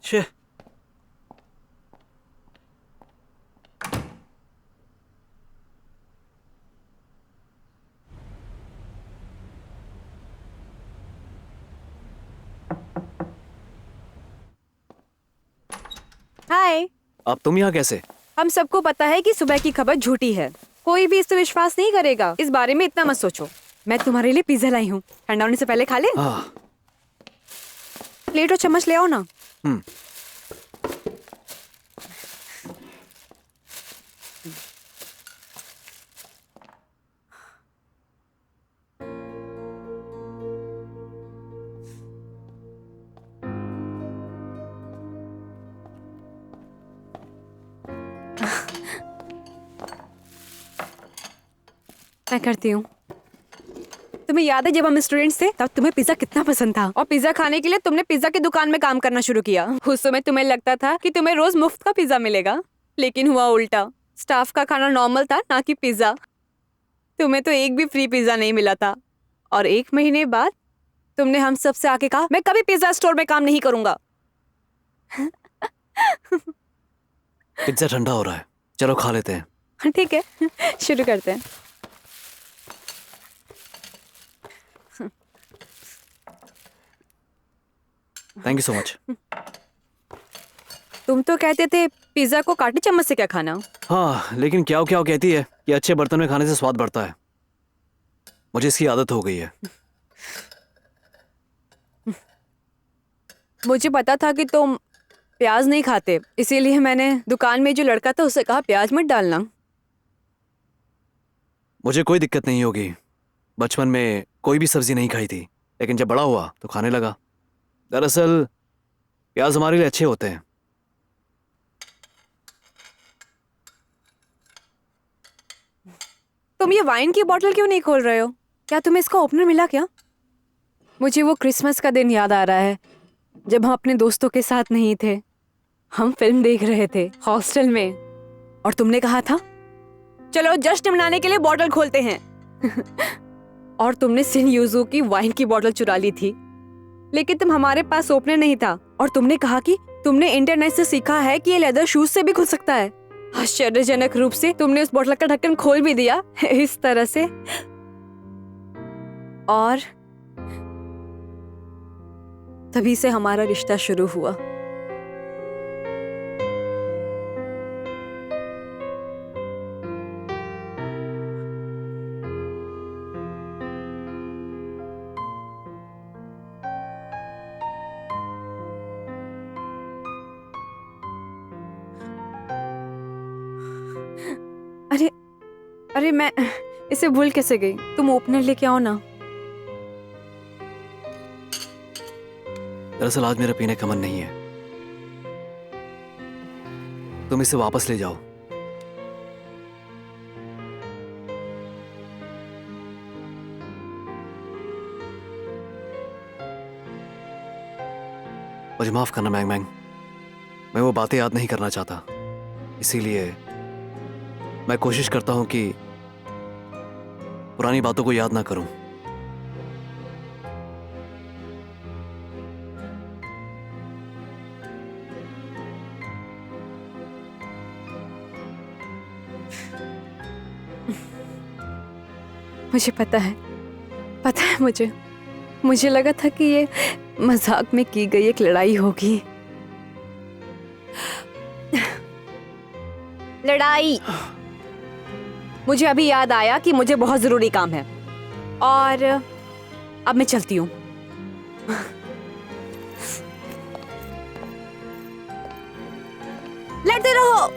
शे। हाय। अब तुम यहाँ कैसे? हम सबको पता है कि सुबह की खबर झूठी है। कोई भी इस पे विश्वास नहीं करेगा। इस बारे में इतना मत सोचो। मैं तुम्हारे लिए पिज्जा लाई हूँ, ठंडा होने से पहले खा ले। हाँ। प्लेट और चम्मच ले आओ ना। मैं करती हूँ। तुम्हें याद है जब हम स्टूडेंट्स थे तब तुम्हें पिज्जा कितना पसंद था, और पिज्जा खाने के लिए तुमने पिज्जा की दुकान में काम करना शुरू किया। उस समय तुम्हें लगता था कि तुम्हें रोज मुफ्त का पिज्जा मिलेगा, लेकिन हुआ उल्टा। स्टाफ का खाना नॉर्मल था, ना कि पिज्जा। तुम्हें तो एक भी फ्री पिज्जा नहीं मिला था, और 1 महीने बाद तुमने हम सब से आके कहा मैं कभी पिज्जा स्टोर में काम नहीं करूंगा। पिज्जा ठंडा हो रहा है, चलो खा लेते हैं। ठीक है, शुरू करते हैं। Thank you so much. तुम तो कहते थे पिज्जा को कांटे चम्मच से क्या खाना। हाँ, लेकिन क्या कहती है कि अच्छे बर्तन में खाने से स्वाद बढ़ता है। मुझे इसकी आदत हो गई है। मुझे पता था कि तुम प्याज नहीं खाते, इसीलिए मैंने दुकान में जो लड़का था उससे कहा प्याज मत डालना। मुझे कोई दिक्कत नहीं होगी। बचपन में कोई भी सब्जी नहीं खाई थी, लेकिन जब बड़ा हुआ तो खाने लगा। दरअसल प्याज हमारे लिए अच्छे होते हैं। तुम ये वाइन की बोतल क्यों नहीं खोल रहे हो? क्या तुम्हें इसका ओपनर मिला क्या? मुझे वो क्रिसमस का दिन याद आ रहा है जब हम अपने दोस्तों के साथ नहीं थे। हम फिल्म देख रहे थे हॉस्टल में, और तुमने कहा था चलो जश्न मनाने के लिए बोतल खोलते हैं। और तुमने सिन यूजू की वाइन की बोतल चुरा ली थी, लेकिन तुम हमारे पास ओपनर नहीं था, और तुमने कहा कि तुमने इंटरनेट से सीखा है कि ये लेदर शूज से भी खुल सकता है। आश्चर्यजनक रूप से तुमने उस बोतल का ढक्कन खोल भी दिया इस तरह से, और तभी से हमारा रिश्ता शुरू हुआ। अरे अरे, मैं इसे भूल कैसे गई? तुम ओपनर लेके आओ ना। दरअसल आज मेरा पीने का मन नहीं है, तुम इसे वापस ले जाओ। मुझे माफ करना मैंग मैंग, मैं वो बातें याद नहीं करना चाहता, इसीलिए मैं कोशिश करता हूं कि पुरानी बातों को याद ना करूं। मुझे पता है मुझे लगा था कि ये मजाक में की गई एक लड़ाई होगी। लड़ाई। मुझे अभी याद आया कि मुझे बहुत जरूरी काम है और अब मैं चलती हूँ। लड़ते रहो।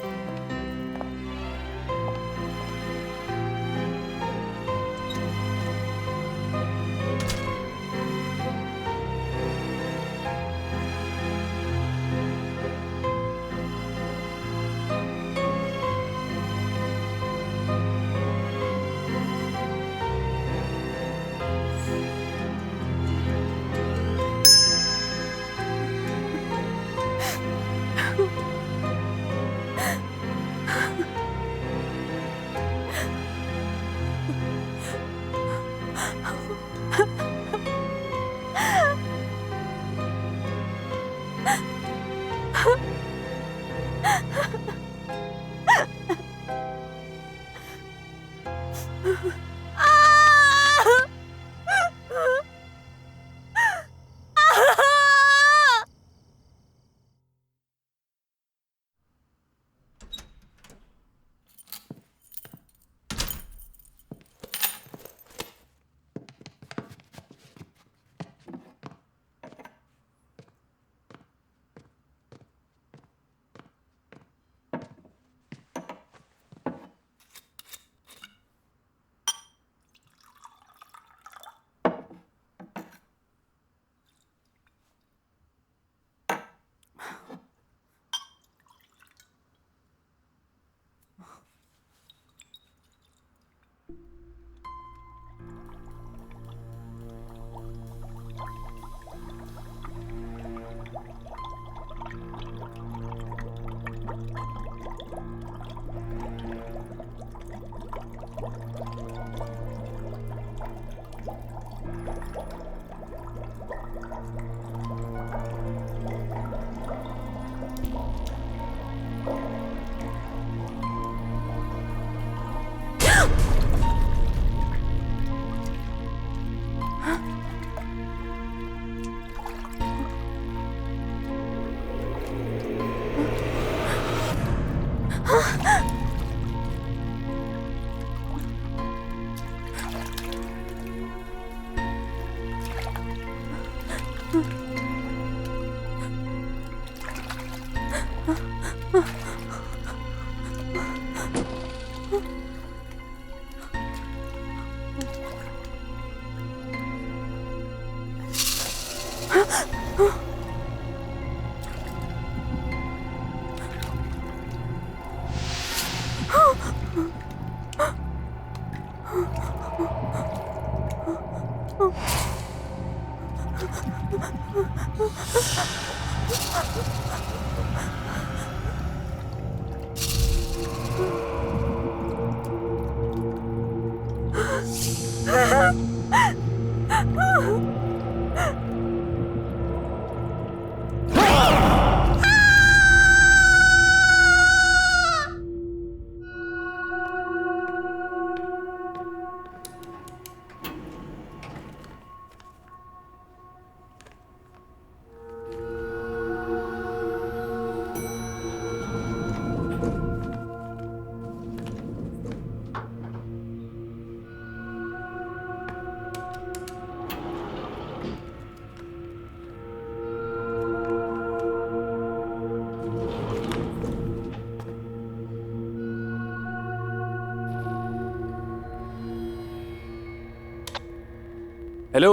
हेलो,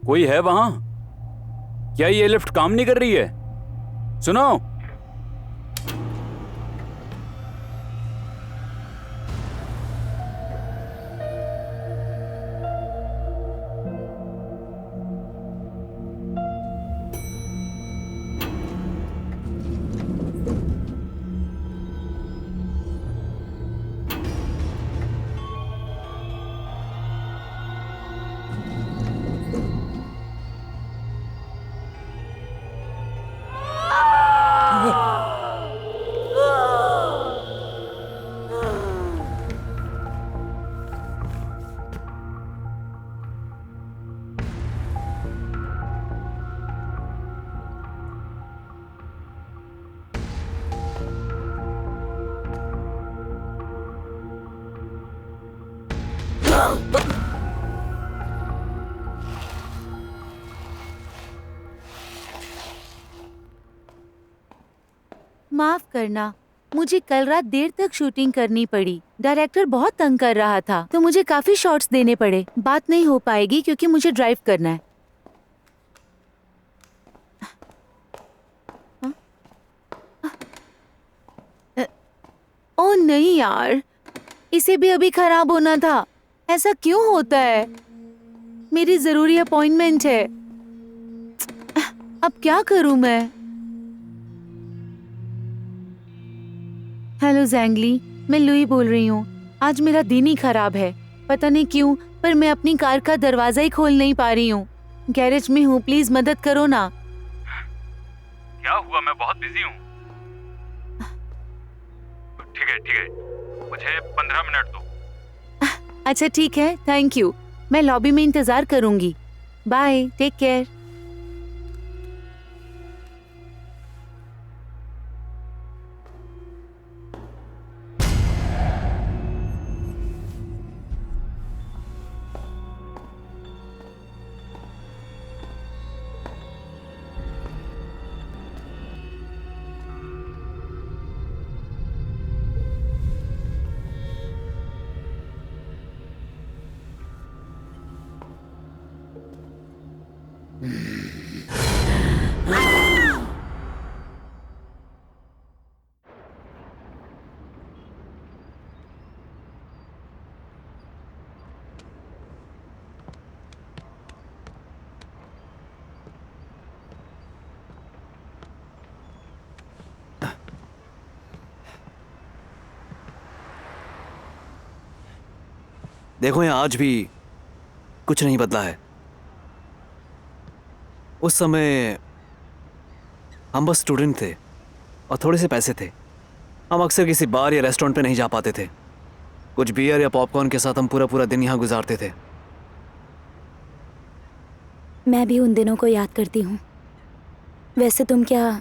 कोई है वहां? क्या ये लिफ्ट काम नहीं कर रही है? सुनो। माफ करना, मुझे कल रात देर तक शूटिंग करनी पड़ी। डायरेक्टर बहुत तंग कर रहा था तो मुझे काफी शॉट्स देने पड़े। बात नहीं हो पाएगी क्योंकि मुझे ड्राइव करना है। ओह नहीं यार, इसे भी अभी खराब होना था। ऐसा क्यों होता है? मेरी जरूरी अपॉइंटमेंट है। अब क्या करूं मैं? हेलो जैंगली, मैं लुई बोल रही हूँ। आज मेरा दिन ही खराब है, पता नहीं क्यों, पर मैं अपनी कार का दरवाजा ही खोल नहीं पा रही हूँ। गैरेज में हूँ, प्लीज मदद करो ना। क्या हुआ? मैं बहुत बिजी हूँ। ठीक है, मुझे 15 मिनट दो। अच्छा ठीक है, थैंक यू। मैं लॉबी में इंतजार करूंगी। Bye, take care. देखो, यहाँ आज भी कुछ नहीं बदला है। उस समय हम बस स्टूडेंट थे और थोड़े से पैसे थे। हम अक्सर किसी बार या रेस्टोरेंट पे नहीं जा पाते थे। कुछ बियर या पॉपकॉर्न के साथ हम पूरा पूरा दिन यहाँ गुजारते थे। मैं भी उन दिनों को याद करती हूँ। वैसे तुम क्या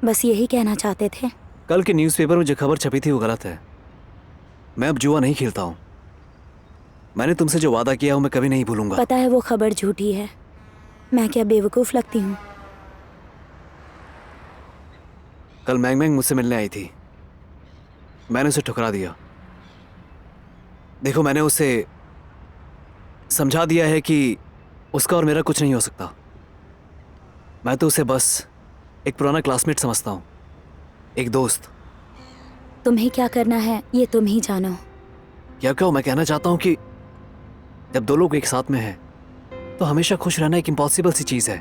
बस यही कहना चाहते थे? कल के न्यूज़पेपर में जो खबर छपी थी वो गलत है। मैं अब जुआ नहीं खेलता हूँ। मैंने तुमसे जो वादा किया वो मैं कभी नहीं भूलूंगा। पता है वो खबर झूठी है। मैं क्या बेवकूफ लगती हूँ? कल मैंग मैंग मुझसे मिलने आई थी। मैंने उसे ठुकरा दिया। देखो, मैंने उसे समझा दिया है कि उसका और मेरा कुछ नहीं हो सकता। मैं तो उसे बस एक पुराना क्लासमेट समझता हूँ, एक दोस्त। तुम्हें क्या करना है ये तुम ही जानो। क्या क्या मैं कहना चाहता हूँ कि जब दो लोग एक साथ में हैं तो हमेशा खुश रहना एक इम्पॉसिबल सी चीज़ है।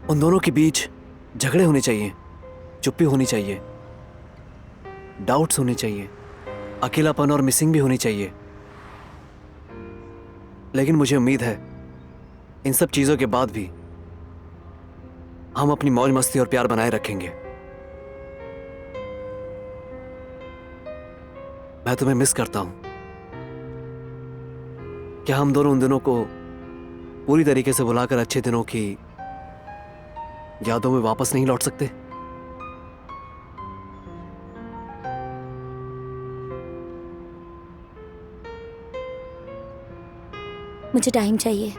उन दोनों के बीच झगड़े होने चाहिए, चुप्पी होनी चाहिए, डाउट्स होने चाहिए, अकेलापन और मिसिंग भी होनी चाहिए। लेकिन मुझे उम्मीद है इन सब चीज़ों के बाद भी हम अपनी मौज मस्ती और प्यार बनाए रखेंगे। मैं तुम्हें मिस करता हूं। क्या हम दोनों उन दिनों को पूरी तरीके से भुलाकर अच्छे दिनों की यादों में वापस नहीं लौट सकते? मुझे टाइम चाहिए।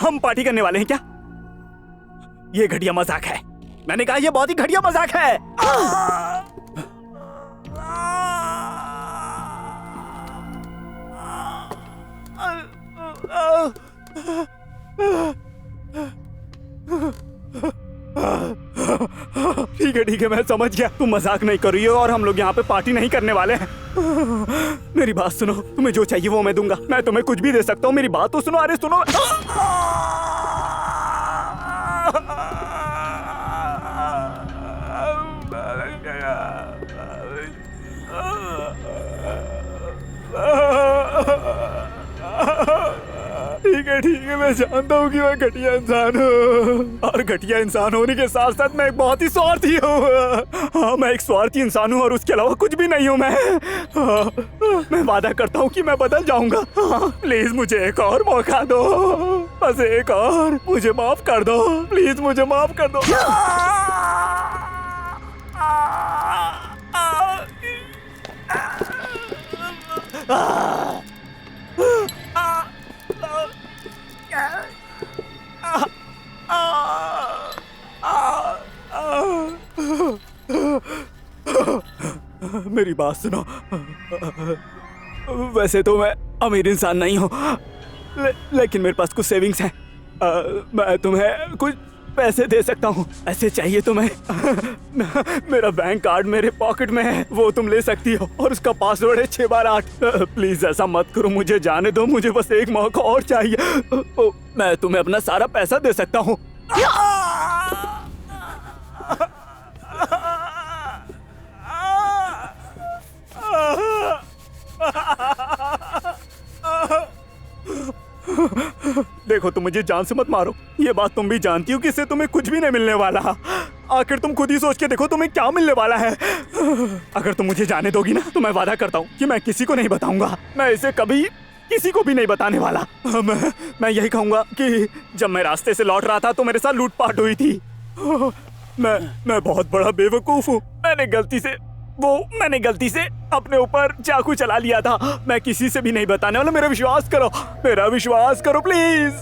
हम पार्टी करने वाले हैं क्या? ये घटिया मजाक है। मैंने कहा ये बहुत ही घटिया मजाक है। ठीक है मैं समझ गया, तुम मजाक नहीं कर रही हो और हम लोग यहाँ पे पार्टी नहीं करने वाले हैं। मेरी बात सुनो, तुम्हें जो चाहिए वो मैं दूंगा। मैं तुम्हें कुछ भी दे सकता हूँ, मेरी बात तो सुनो। अरे सुनो। ठीक है मैं जानता हूँ कि मैं घटिया इंसान हूँ और घटिया इंसान होने के साथ साथ मैं एक बहुत ही स्वार्थी हूँ। हाँ, मैं एक स्वार्थी इंसान हूँ और उसके अलावा कुछ भी नहीं हूँ मैं। मैं वादा करता हूँ कि मैं बदल जाऊंगा। प्लीज मुझे एक और मौका दो, बस एक और। मुझे माफ कर दो, प्लीज मुझे माफ कर दो। मेरी बात सुनो। वैसे तो मैं अमीर इंसान नहीं हूँ, लेकिन मेरे पास कुछ सेविंग्स हैं। मैं तुम्हें कुछ पैसे दे सकता हूँ। ऐसे चाहिए तुम्हें? मेरा बैंक कार्ड मेरे पॉकेट में है, वो तुम ले सकती हो और उसका पासवर्ड है 6/8। प्लीज ऐसा मत करो, मुझे जाने दो। मुझे बस एक मौका और चाहिए। मैं तुम्हें अपना सारा पैसा दे सकता हूँ। देखो, तुम मुझे जान से मत मारो। ये बात तुम भी जानती हो कि इससे तुम्हें कुछ भी नहीं मिलने वाला। आखिर तुम खुद ही सोच के देखो तुम्हें क्या मिलने वाला है। अगर तुम मुझे जाने दोगी ना तो मैं वादा करता हूँ कि मैं किसी को नहीं बताऊंगा। मैं इसे कभी किसी को भी नहीं बताने वाला। मैं यही कहूंगा कि जब मैं रास्ते से लौट रहा था तो मेरे साथ लूटपाट हुई थी। मैं बहुत बड़ा बेवकूफ हूँ। मैंने गलती से अपने ऊपर चाकू चला लिया था। मैं किसी से भी नहीं बताने वाला। मेरा विश्वास करो प्लीज।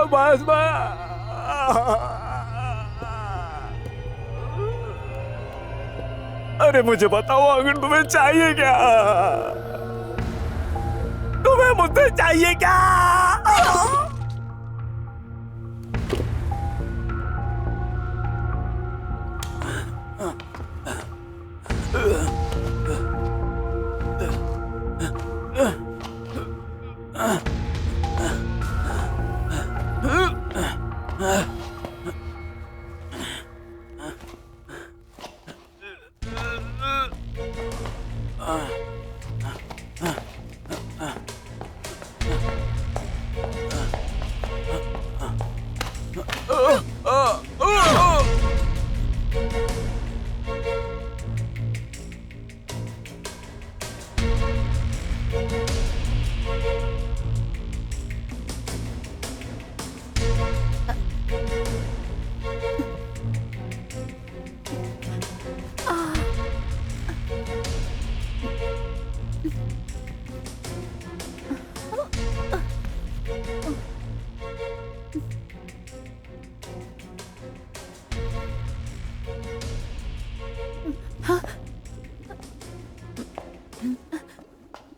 बस अरे मुझे बताओ, अगर तुम्हें चाहिए क्या? तुम्हें मुझसे चाहिए क्या?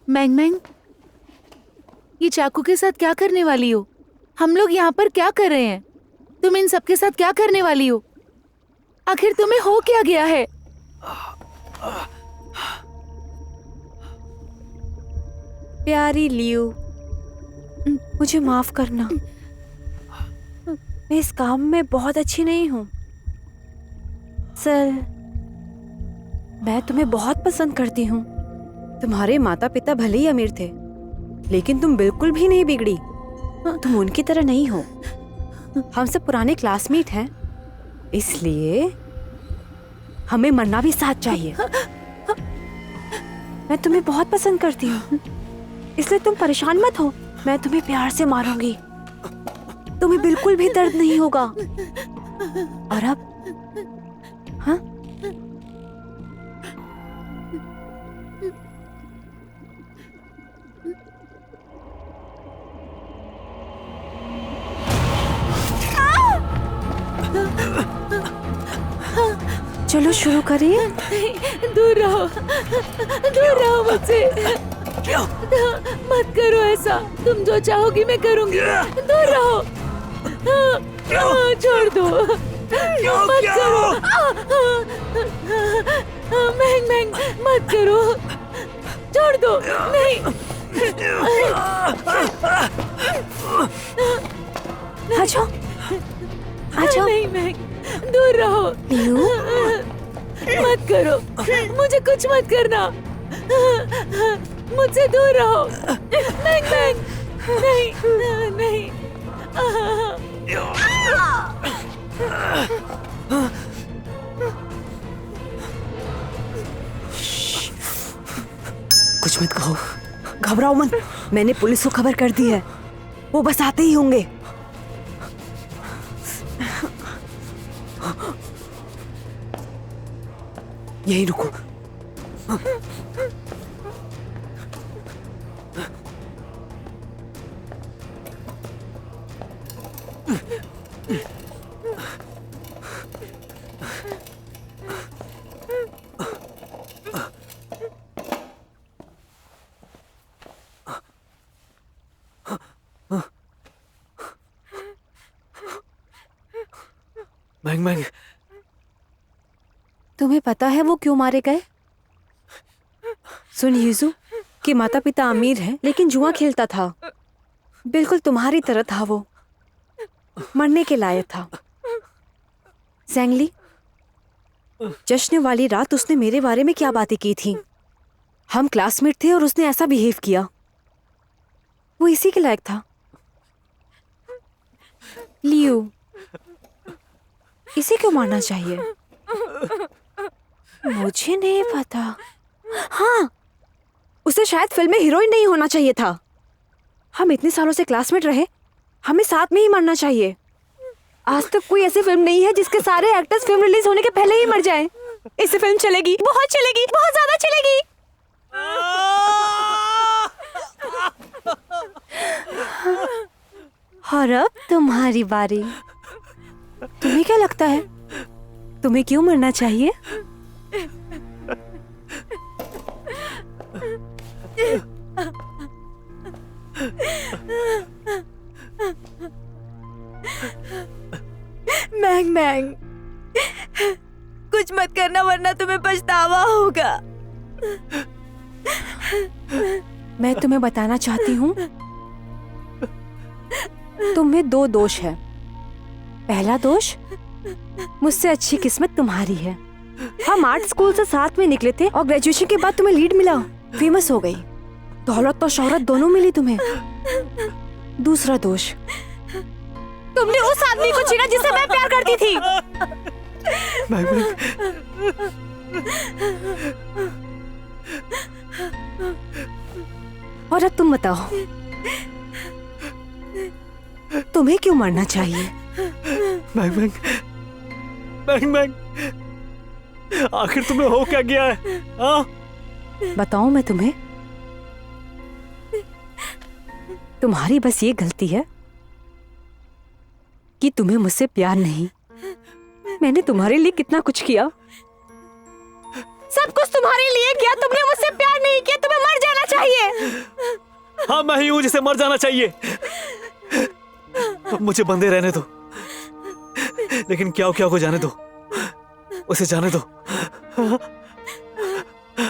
मैंग मैंग, ये चाकू के साथ क्या करने वाली हो? हम लोग यहाँ पर क्या कर रहे हैं? तुम इन सब के साथ क्या करने वाली हो? आखिर तुम्हें हो क्या गया है? प्यारी लियू, मुझे माफ करना। मैं इस काम में बहुत अच्छी नहीं हूँ। सर, मैं तुम्हें बहुत पसंद करती हूँ। तुम्हारे माता पिता भले ही अमीर थे, लेकिन तुम बिल्कुल भी नहीं बिगड़ी। तुम उनकी तरह नहीं हो। हम सब पुराने क्लासमेट हैं, इसलिए हमें मरना भी साथ चाहिए। मैं तुम्हें बहुत पसंद करती हूँ, इसलिए तुम परेशान मत हो। मैं तुम्हें प्यार से मारूंगी, तुम्हें बिल्कुल भी दर्द नहीं होगा। और अब हाँ, चलो शुरू करें। दूर रहो, दूर रहो मुझसे। मत करो ऐसा। तुम जो चाहोगी मैं करूंगी। दूर रहो। छोड़ दो। मत करो। मैंग मैंग, मत करो। छोड़ दो। नहीं। आजो, आजो। नहीं मैंग, दूर रहो। मत करो, मुझे कुछ मत करना। मुझसे दूर रहो। मैंग मैंग, नहीं नहीं। कुछ मत कहो, घबराओ मत। मैंने पुलिस को खबर कर दी है, वो बस आते ही होंगे। यहीं रुको। मैंग मैंग, तुम्हें पता है वो क्यों मारे गए? सुन यूजू, कि माता पिता अमीर हैं, लेकिन जुआ खेलता था। बिल्कुल तुम्हारी तरह था वो, मरने के लायक था। ज़ेंगली, जश्न वाली रात उसने मेरे बारे में क्या बातें की थी? हम क्लासमेट थे और उसने ऐसा बिहेव किया। वो इसी के लायक था। लियू, इसे क्यों मारना चाहिए? मुझे नहीं पता। हाँ, उसे शायद फिल्म में हीरोइन नहीं होना चाहिए था। हम इतने सालों से क्लासमेट रहे, हमें साथ में ही मरना चाहिए। आज तक कोई ऐसी फिल्म नहीं है जिसके सारे एक्टर्स फिल्म रिलीज होने के पहले ही मर जाएं। इससे फिल्म चलेगी, बहुत चलेगी, बहुत ज्यादा चलेगी। और अब तुम्हारी बारी। तुम्हें क्या लगता है, तुम्हें क्यों मरना चाहिए? मैंग मैंग, कुछ मत करना वरना तुम्हें पछतावा होगा। मैं तुम्हें बताना चाहती हूँ, तुम्हें दो दोष है। पहला दोष, मुझसे अच्छी किस्मत तुम्हारी है। हम आर्ट स्कूल से साथ में निकले थे और ग्रेजुएशन के बाद तुम्हें लीड मिला, फेमस हो गई, दौलत और शोहरत दोनों मिली तुम्हें। दूसरा दोष, तुमने उस आदमी को चीना जिसे मैं प्यार करती थी। और अब तुम बताओ, तुम्हें क्यों मरना चाहिए? मैंग मैंग, मैंग मैंग, आखिर तुम्हें हो क्या गया है? हाँ? बताऊं मैं तुम्हें? तुम्हारी बस ये गलती है कि तुम्हें मुझसे प्यार नहीं। मैंने तुम्हारे लिए कितना कुछ किया, सब कुछ तुम्हारे लिए किया, तुमने मुझसे प्यार नहीं किया, तुम्हें मर जाना चाहिए। हाँ मैं ही हूं जिसे मर जाना चाहिए। मुझे बंधे रहने दो, लेकिन क्या को जाने दो, उसे जाने दो।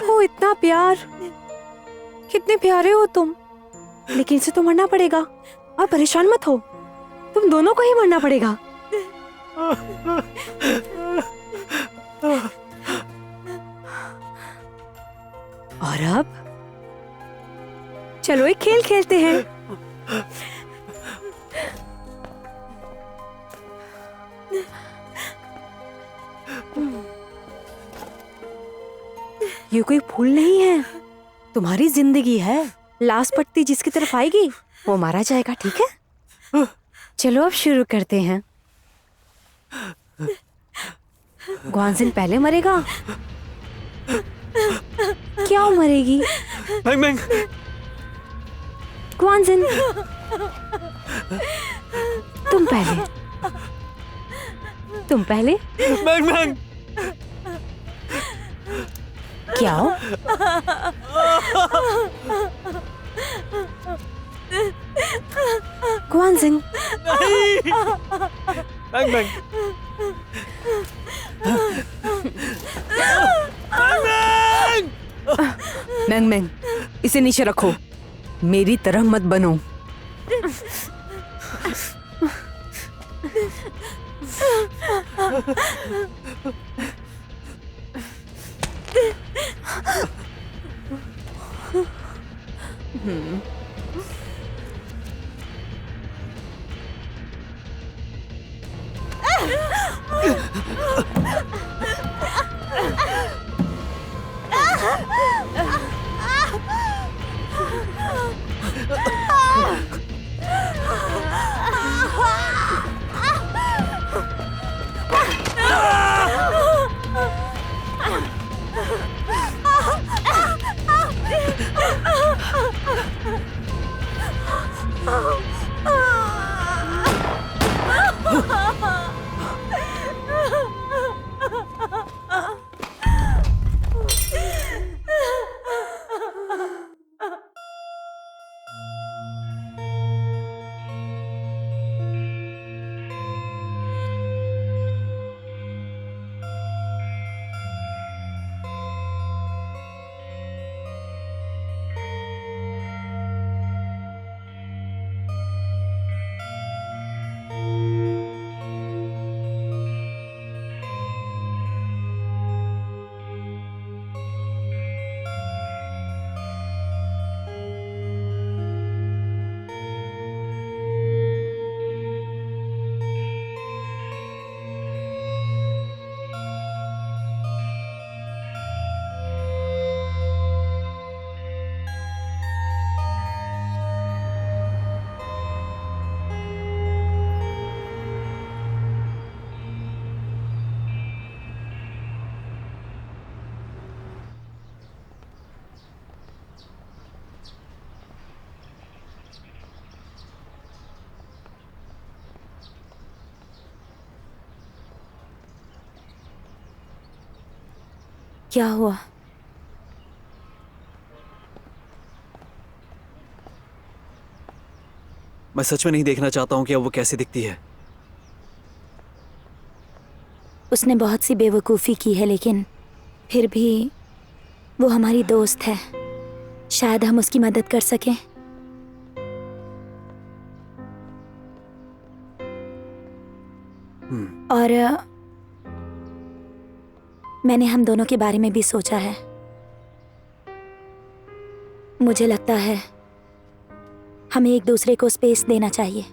ओ इतना प्यार, कितने प्यारे हो तुम, लेकिन इसे तो मरना पड़ेगा। और परेशान मत हो, तुम दोनों को ही मरना पड़ेगा। और अब चलो एक खेल खेलते हैं। ये कोई फूल नहीं है, तुम्हारी जिंदगी है। लास्ट पत्ती जिसकी तरफ आएगी वो मारा जाएगा, ठीक है? चलो अब शुरू करते हैं। ग्वानजिन पहले मरेगा। क्या मरेगी? मैंग मैंग, ग्वानजिन तुम पहले, तुम पहले। मैंग मैंग, क्या हो? ग्वानजिन मैंग मैंग, मैंग मैंग इसे नीचे रखो, मेरी तरह मत बनो। क्या हुआ? मैं सच में नहीं देखना चाहता हूं कि अब वो कैसे दिखती है। उसने बहुत सी बेवकूफ़ी की है, लेकिन फिर भी वो हमारी दोस्त है। शायद हम उसकी मदद कर सकें। और मैंने हम दोनों के बारे में भी सोचा है। मुझे लगता है हमें एक दूसरे को स्पेस देना चाहिए।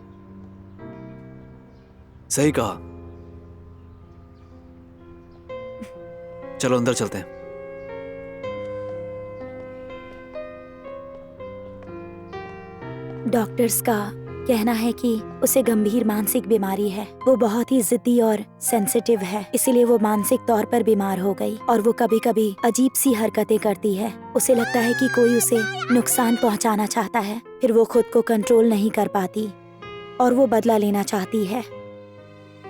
सही कहा। चलो अंदर चलते हैं। डॉक्टर्स का कहना है कि उसे गंभीर मानसिक बीमारी है। वो बहुत ही जिद्दी और सेंसिटिव है, इसीलिए वो मानसिक तौर पर बीमार हो गई और वो कभी कभी अजीब सी हरकतें करती है। उसे लगता है कि कोई उसे नुकसान पहुंचाना चाहता है, फिर वो खुद को कंट्रोल नहीं कर पाती और वो बदला लेना चाहती है।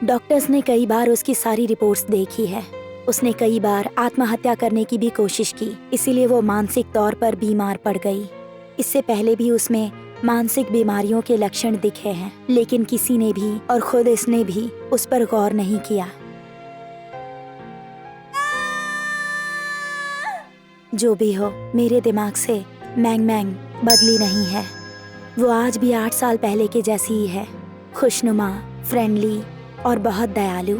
डॉक्टर्स ने कई बार उसकी सारी रिपोर्ट्स देखी है, उसने कई बार आत्महत्या करने की भी कोशिश की, इसीलिए वो मानसिक तौर पर बीमार पड़ गई। इससे पहले भी उसमें मानसिक बीमारियों के लक्षण दिखे हैं, लेकिन किसी ने भी और खुद इसने भी उस पर गौर नहीं किया। जो भी हो, मेरे दिमाग से मैंग मैंग बदली नहीं है। वो आज भी 8 साल पहले के जैसी ही है, खुशनुमा, फ्रेंडली और बहुत दयालु।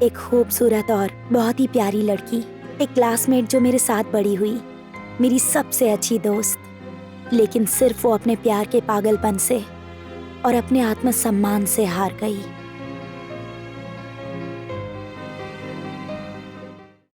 एक खूबसूरत और बहुत ही प्यारी लड़की, एक क्लासमेट जो मेरे साथ बड़ी हुई, मेरी सबसे अच्छी दोस्त। लेकिन सिर्फ वो अपने प्यार के पागलपन से और अपने आत्मसम्मान से हार गई।